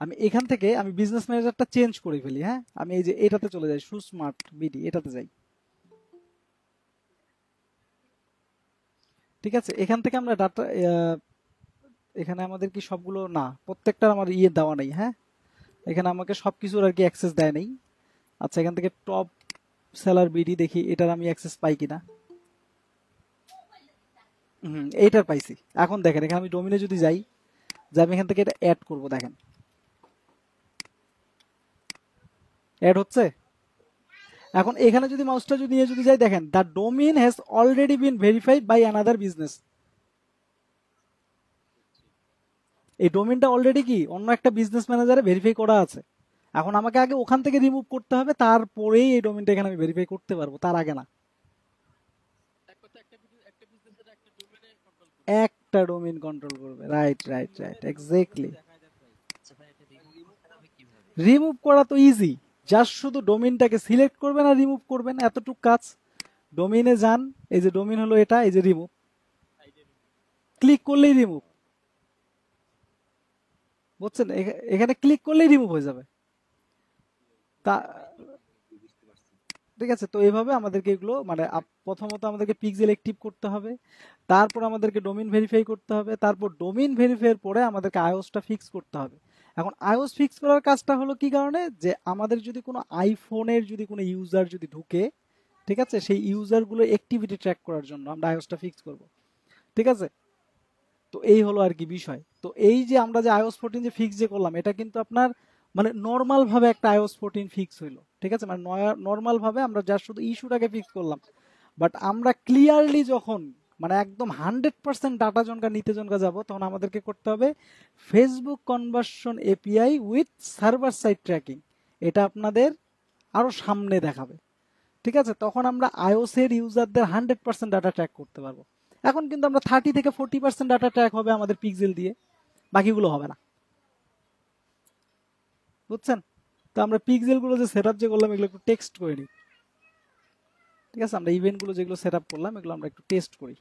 আমি এখান থেকে আমি বিজনেস ম্যানেজারটা চেঞ্জ করে ফেলি। হ্যাঁ, আমি এই যে এটাতে চলে যাই, সুস্মার্ট বিডি এটাতে যাই। ঠিক আছে, এখান থেকে আমরা ডাটা, এখানে আমাদের কি সবগুলো না, প্রত্যেকটার আমার ইয়ে দেওয়া নেই। হ্যাঁ, এখানে আমাকে সবকিছুর আর কি অ্যাক্সেস দেয় নেই। আচ্ছা, এখান থেকে টপ সেলার বিডি দেখি এটার আমি অ্যাক্সেস পাই কিনা। এইটার পাইছি। এখন দেখেন এখানে আমি ডোমিনে যদি যাই, যে আমি এখান থেকে এটা অ্যাড করব, দেখেন অ্যাড হচ্ছে। এখন এখানে যদি মাউসটা যদি নিয়ে যদি যাই, দেখেন the domain has already been verified by another business. এই ডোমেনটা অলরেডি কি অন্য একটা বিজনেস ম্যানেজারে ভেরিফাই করা আছে। এখন আমাকে আগে ওখান থেকে রিমুভ করতে হবে, তারপরেই এই ডোমেনটা এখানে আমি ভেরিফাই করতে পারবো, তার আগে না। একটা ডোমেন কন্ট্রোল করবে, right right right, exactly. Remove করা তো ইজি, জাস্ট শুধু ডোমেনটাকে সিলেক্ট করবেন আর রিমুভ করবেন, এতটুক কাজ। ডোমেনে যান, এই যে ডোমেন হলো এটা, এই যে রিমুভ, ক্লিক করলেই রিমুভ। বুঝছেন, এখানে ক্লিক করলেই রিমুভ হয়ে যাবে। তা ঠিক আছে, তো এইভাবে আমাদেরকে এগুলো মানে প্রথমত আমাদেরকে পিক্সেল অ্যাক্টিভ করতে হবে, তারপর আমাদেরকে ডোমেইন ভেরিফাই করতে হবে, তারপর ডোমেইন ভেরিফাইয়ের পরে আমাদেরকে আইওসটা ফিক্স করতে হবে। এখন আইওস ফিক্স করার কাজটা হলো কি কারণে, যে আমাদের যদি কোনো আইফোনের যদি কোনো ইউজার যদি ঢুকে, ঠিক আছে, সেই ইউজারগুলো অ্যাক্টিভিটি ট্র্যাক করার জন্য আমরা আইওসটা ফিক্স করব। ঠিক আছে, তো এই হলো আর কি বিষয়। তো এই যে আমরা যে iOS 14 যে ফিক্স যে করলাম, এটা কিন্তু আপনার মানে নর্মাল ভাবে একটা iOS 14 ফিক্স হইলো। ঠিক আছে, মানে নর্মাল ভাবে আমরা জাস্ট শুধু ইস্যুটাকে ফিক্স করলাম। বাট আমরা ক্লিয়ারলি যখন মানে একদম 100% ডাটা জনকা নিতে জনকা যাব, তখন আমাদেরকে করতে হবে Facebook conversion API with server side tracking. এটা আপনাদের আরো সামনে দেখাবে। ঠিক আছে, তখন আমরা iOS এর ইউজারদের 100% ডাটা ট্র্যাক করতে পারবো। এখন কিন্তু আমরা 30 থেকে 40% ডাটা ট্র্যাক হবে আমাদের পিক্সেল দিয়ে, বাকিগুলো হবে না। বুঝছেন? তো আমরা পিক্সেল গুলো যে সেট যে করলাম, এগুলো একটু টেক্সট করে নিই। ঠিক আছে, আমরা ইভেন্ট গুলো যেগুলো সেট করলাম, এগুলো আমরা একটু টেস্ট করি।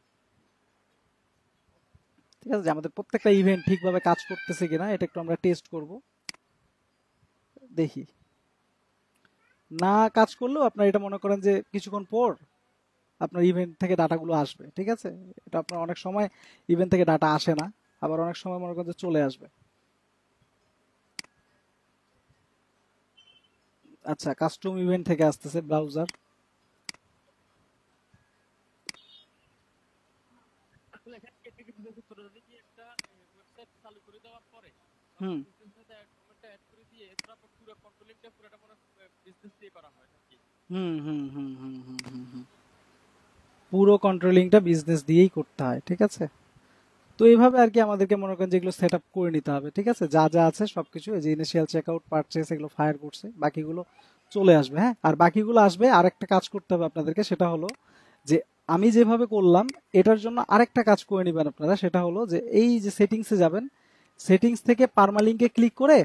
ঠিক আছে, যে আমাদের প্রত্যেকটা ইভেন্ট ঠিকভাবে কাজ করতেছে কিনা এটা একটু আমরা টেস্ট করব, দেখি। না কাজ করলেও আপনার এটা মনে করেন যে কিছুক্ষণ পর আপনার ইভেন্ট থেকে ডাটাগুলো আসবে। ঠিক আছে, এটা আপনার অনেক সময় ইভেন্ট থেকে ডাটা আসে না, আবার অনেক সময় মনে করেন যে চলে আসবে। আচ্ছা, কাস্টম ইভেন্ট থেকে আসতেছে ব্রাউজার। হুম হুম হুম হুম হুম হুম হুম হুম। পুরো কন্ট্রোলিংটা বিজনেস দিয়েই করতে হয়। ঠিক আছে, তো এইভাবে আর কি আমাদেরকে মনে করেন যেগুলো সেট আপ করে নিতে হবে। ঠিক আছে, যা যা আছে সবকিছু, এই যে ইনিশিয়াল চেকআউট, পারচেস, এগুলো ফায়ার করছে, বাকিগুলো চলে আসবে। হ্যাঁ, আর বাকিগুলো আসবে। আরেকটা কাজ করতে হবে আপনাদেরকে, সেটা হলো যে আমি যেভাবে করলাম এটার জন্য আরেকটা কাজ করে নেবেন আপনারা, সেটা হলো যে এই যে সেটিংসে যাবেন, সেটিংস থেকে পারমালিঙ্কে ক্লিক করে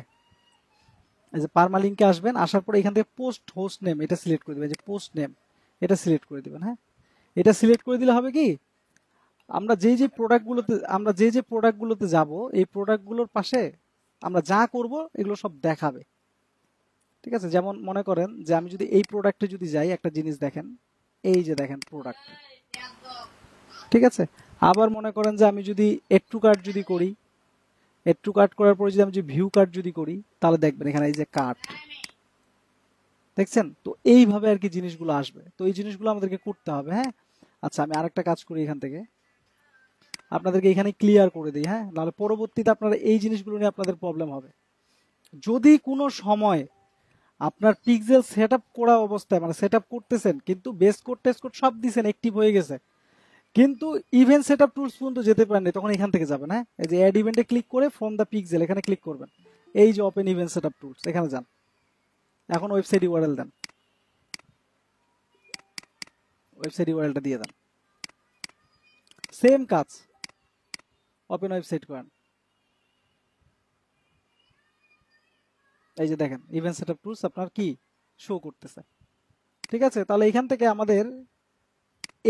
এই যে পারমালিঙ্কে আসবেন, আসার পরে এখান থেকে পোস্ট হোস্ট নেম এটা সিলেক্ট করে দিবেন, যে পোস্ট নেম এটা সিলেক্ট করে দিবেন। হ্যাঁ, এটা সিলেক্ট করে দিলে হবে কি, আমরা যে যে প্রোডাক্টগুলোতে যাব, এই প্রোডাক্টগুলোর পাশে আমরা যা করব এগুলো সব দেখাবে। ঠিক আছে, যেমন মনে করেন যে আমি যদি এই প্রোডাক্টে যদি যাই, একটা জিনিস দেখেন, এই যে দেখেন প্রোডাক্ট। ঠিক আছে, আবার মনে করেন যে আমি যদি এড টু কার্ট যদি করি, এড টু কার্ট করার পরে যদি আমি যদি ভিউ কার্ট যদি করি, তাহলে দেখবেন এখানে এই যে কার্ট, দেখছেন? তো এইভাবে আর কি জিনিসগুলো আসবে। তো এই জিনিসগুলো আমাদেরকে করতে হবে। হ্যাঁ, আচ্ছা, আমি আরেকটা কাজ করি, এখান থেকে আপনাদেরকে এখানে ক্লিয়ার করে দিই। হ্যাঁ, নাহলে পরবর্তীতে আপনারা এই জিনিসগুলো নিয়ে আপনাদের প্রবলেম হবে। যদি কোনো সময় আপনার পিক্সেল সেট আপ করা অবস্থায় মানে সেট আপ করতেছেন কিন্তু বেস কোড টেস্ট কোড সব দিছেন অ্যাক্টিভ হয়ে গেছে কিন্তু ইভেন্ট সেট আপ টুলস পর্যন্ত যেতে পারেন তখন এখান থেকে যাবেন। হ্যাঁ, এই যে অ্যাড ইভেন্টে ক্লিক করে ফ্রম দ্য পিক্সেল এখানে ক্লিক করবেন, এই যে open event set up tools এখানে যান, এখন ওয়েবসাইট ইউআরএল দেন, ওয়েবসাইট ইউআরএলটা দিয়ে দেন, সেম কাজ ওপেন ওয়েবসাইট করেন, এই যে দেখেন ইভেন্ট সেটআপ টুলস আপনার কি শো করতেছে। ঠিক আছে, তাহলে এখান থেকে আমাদের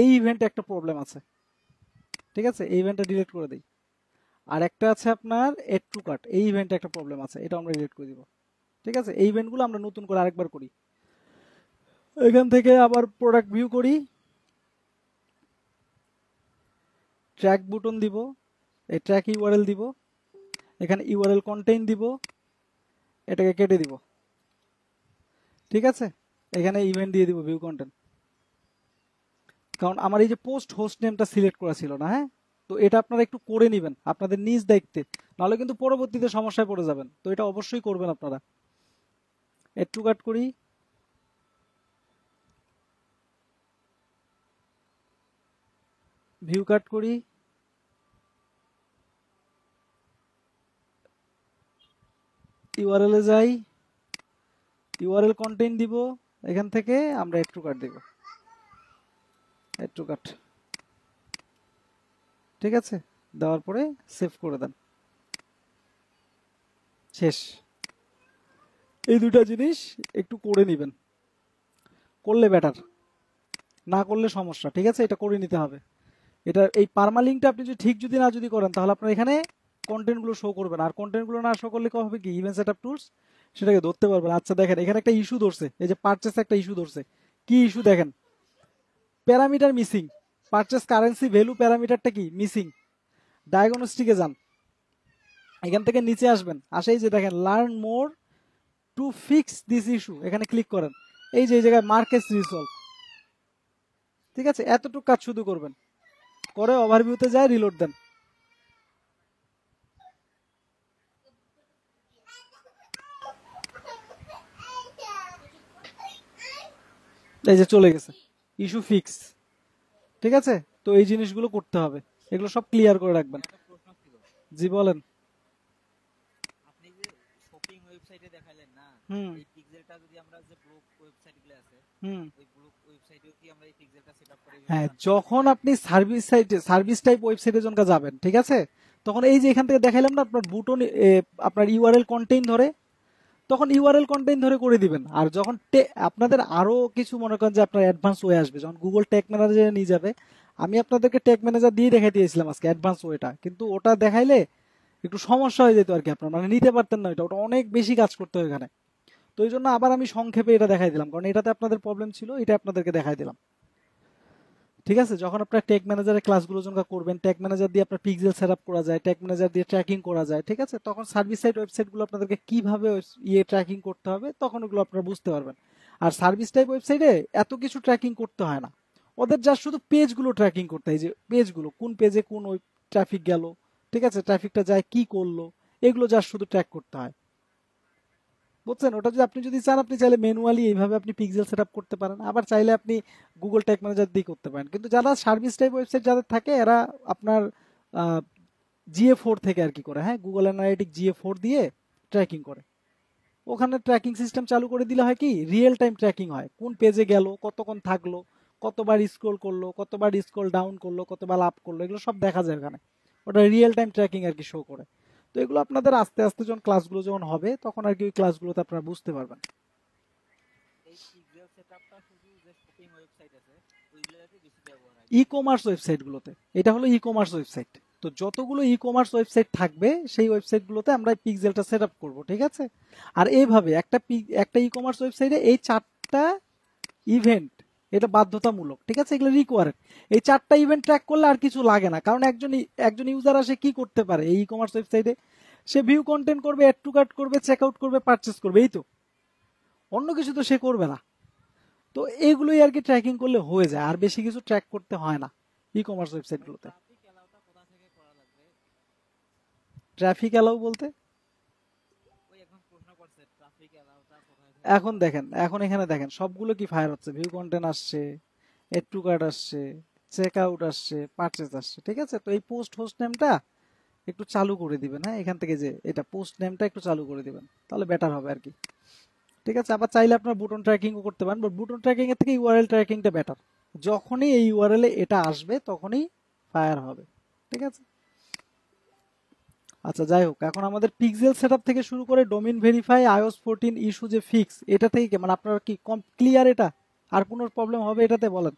এই ইভেন্টে একটা প্রবলেম আছে। ঠিক আছে, এই ইভেন্টটা ডিলিট করে দিই। আর একটা আছে আপনার এড টু কার্ট, এই ইভেন্টে একটা প্রবলেম আছে, এটা আমরা ডিলিট করে দিব। ঠিক আছে, এই ইভেন্টগুলো আমরা নতুন করে আরেকবার করি। এখান থেকে আবার প্রোডাক্ট ভিউ করি, ট্র্যাক বুটন দিব, এই ট্র্যাক ইউআরএল দিব, এখানে ইউআরএল কন্টেইন দিব, এটাকে কেটে দিব। ঠিক আছে, এখানে ইভেন্ট দিয়ে দিব ভিউ কন্টেন্ট, কারণ আমার এই যে পোস্ট হোস্ট নেমটা সিলেক্ট করা ছিল না। হ্যাঁ, তো এটা আপনারা একটু করে নেবেন আপনাদের নিজ দায়িত্বে, নাহলে কিন্তু পরবর্তীতে সমস্যায় পড়ে যাবেন। তো এটা অবশ্যই করবেন আপনারা। একটু কাট করি, ভিউ কাট করি, ইউআরএল এ যাই, ইউআরএল কন্টেইন দিব, এখান থেকে আমরা একটু কাট দিব, একটু কাট। ঠিক আছে, দেওয়ার পরে সেভ করে দেন, শেষ। এই দুটা জিনিস একটু করে নেবেন, করলে বেটার, না করলে সমস্যা। ঠিক আছে, এটা করে নিতে হবে। এটা এই পারমালিংকটা আপনি যদি ঠিক যদি না যদি করেন তাহলে আপনার এখানে কন্টেন্ট গুলো শো করবেন, আর কন্টেন্ট গুলো না শো করলে কি হবে, কি ইভেন্ট সেটআপ টুলস সেটাকে ধরতে পারবেন। আচ্ছা দেখেন এখানে একটা ইস্যু ধরছে, এই যে পারচেস একটা ইস্যু ধরছে। কি ইস্যু দেখেন, parameter missing, purchase currency value প্যারামিটারটা কি মিসিং। ডায়াগনস্টিকে যান, এখান থেকে নিচে আসবেন, আসেই যে দেখেন learn more to fix this issue, এখানে ক্লিক করেন, এই যে এই জায়গায় মার্কেস রিসলভ। ঠিক আছে, এতটুকু কাজ শুধু করবেন, করে ওভারভিউতে যায় রিলোড দেন। এই যে চলে গেছে, ইস্যু ফিক্স। ঠিক আছে, তো এই জিনিসগুলো করতে হবে, এগুলো সব ক্লিয়ার করে রাখবেন। একটা প্রশ্ন ছিল, জি বলেন। আপনি যে শপিং ওয়েবসাইটে দেখালেন না, হুম এই পিক্সেলটা যদি আমরা যে ব্লগ ওয়েবসাইট গুলো আছে, হুম ওই ব্লগ ওয়েবসাইটেও কি আমরা এই পিক্সেলটা সেটআপ করে এইভাবে হ্যাঁ, রাখতে পারি? যখন আপনি সার্ভিস সাইটে সার্ভিস টাইপ ওয়েবসাইটে যখন যাবেন, ঠিক আছে, তখন এই যে এখান থেকে দেখাইলাম না আপনার বুটন, আপনার ইউআরএল কন্টেইন ধরে, তখন ইউআরএল কন্টেইন ধরে করে দিবেন। আর যখন আপনাদের আরো কিছু মনে করেন যে আপনার অ্যাডভান্স ওয়ে আসবে, যখন গুগল ট্যাগ ম্যানেজারে নিয়ে যাবে, আমি আপনাদেরকে ট্যাগ ম্যানেজার দিয়ে দেখাই দিয়েছিলাম আজকে অ্যাডভান্স ওয়েটা, কিন্তু ওটা দেখাইলে একটু সমস্যা হয়ে যেত আর কি, আপনার মানে নিতে পারতেন না, ওটা ওটা অনেক বেশি কাজ করতে হয় এখানে। তো এই জন্য আবার আমি সংক্ষেপে এটা দেখাই দিলাম, কারণ এটাতে আপনাদের প্রবলেম ছিল, এটা আপনাদেরকে দেখাই দিলাম। ঠিক আছে, যখন আপনার ট্যাগ ম্যানেজারের ক্লাসগুলো যখন করবেন, ট্যাগ ম্যানেজার দিয়ে আপনার পিক্সেল সেটআপ করা যায়, ট্যাগ ম্যানেজার দিয়ে ট্র্যাকিং করা যায়। ঠিক আছে, তখন সার্ভিস সাইট ওয়েবসাইটগুলো আপনাদেরকে কিভাবে ট্র্যাকিং করতে হবে তখন ওগুলো আপনারা বুঝতে পারবেন। আর সার্ভিস টাইপ ওয়েবসাইটে এত কিছু ট্র্যাকিং করতে হয় না, ওদের যা শুধু পেজগুলো ট্র্যাকিং করতে হয়, যে পেজগুলো কোন পেজে কোন ওই ট্রাফিক গেল, ঠিক আছে, ট্রাফিকটা যায় কি করলো, এগুলো যা শুধু ট্র্যাক করতে হয়। বুঝছেন, ওটা যদি আপনি যদি চান আপনি চাইলে ম্যানুয়ালি এইভাবে আপনি পিক্সেল সেটআপ করতে পারেন, আবার চাইলে আপনি গুগল ট্যাগ ম্যানেজার দিয়ে করতে পারেন। কিন্তু যারা সার্ভিস টাইপ ওয়েবসাইট যাদের থাকে এরা আপনার জিএ4 থেকে আর কি করে, হ্যাঁ, গুগল অ্যানালিটিক জিএ4 দিয়ে ট্র্যাকিং করে। ওখানে ট্র্যাকিং সিস্টেম চালু করে দিলে হয় কি রিয়েল টাইম ট্র্যাকিং হয়, কোন পেজে গেল, কতক্ষণ থাকলো, কতবার স্ক্রল করলো, কতবার স্ক্রল ডাউন করলো, কতবার আপ করলো, এগুলো সব দেখা যায় ওখানে। ওটা রিয়েল টাইম ট্র্যাকিং আর কি শো করে। তো এগুলো আপনাদের আস্তে আস্তে যখন ক্লাসগুলো যখন হবে তখন আর কি ওই ক্লাসগুলোতে আপনারা বুঝতে পারবেন। এই পিক্সেল সেটআপটা শুধু যে শপিং ওয়েবসাইট আছে ওইগুলোতে বেশি ব্যবহার হয় ই বেশি। কমার্স ওয়েবসাইটগুলোতে, এটা হলো ই কমার্স ওয়েবসাইট, তো যতগুলো ই কমার্স ওয়েবসাইট থাকবে সেই ওয়েবসাইটগুলোতে আমরা পিক্সেলটা সেট আপ করবো। ঠিক আছে, আর এইভাবে একটা ই কমার্স ওয়েবসাইটে এই 4টা ইভেন্ট, এটা বাধ্যতামূলক। ঠিক আছে, এগুলো রিকোয়ার্ড। এই 4টা ইভেন্ট ট্র্যাক করলে আর কিছু লাগে না, কারণ একজন ইউজার আসে কি করতে পারে এই ই কমার্স ওয়েবসাইটে, সে ভিউ কন্টেন্ট করবে, অ্যাড টু কার্ট করবে, চেক আউট করবে, পারচেস করবে, এই তো, অন্য কিছু তো সে করবে না। তো এইগুলোই আর কি ট্র্যাকিং করলে হয়ে যায়, আর বেশি কিছু ট্র্যাক করতে হয় না ই কমার্স ওই ওয়েবসাইটগুলোতে। ট্রাফিক এলাওটা কোথা থেকে করা লাগবে? ট্রাফিক অ্যালাউ বলতে ওই এখন প্রশ্ন এখন দেখেন, এখন এখানে দেখেন সবগুলো কি ফায়ার হচ্ছে, ভিউ কন্টেন্ট আসছে, এড টু কার্ট আসছে, চেক আউট আসছে, পারচেজ আসছে, ঠিক আছে। তো এই পোস্ট হোস্ট নেমটা একটু চালু করে দিবেন, হ্যাঁ, এখান থেকে যে এটা পোস্ট নেমটা একটু চালু করে দিবেন, তাহলে বেটার হবে আর কি। ঠিক আছে, আবার চাইলে আপনার বুটন ট্র্যাকিংও করতে পারেন, বাট বুটন ট্র্যাকিং এর থেকে ইউআরএল ট্র্যাকিংটা বেটার। যখনই এই ইউআরএল এ এটা আসবে তখনই ফায়ার হবে, ঠিক আছে। আচ্ছা যাই হোক, এখন আমাদের পিক্সেল সেটআপ থেকে শুরু করে ডোমেইন ভেরিফাই, iOS 14 ইস্যু যে ফিক্স, এটা থেকে মানে আপনার কি কম ক্লিয়ার এটা? আর কোনো প্রবলেম হবে এটাতে বলেন?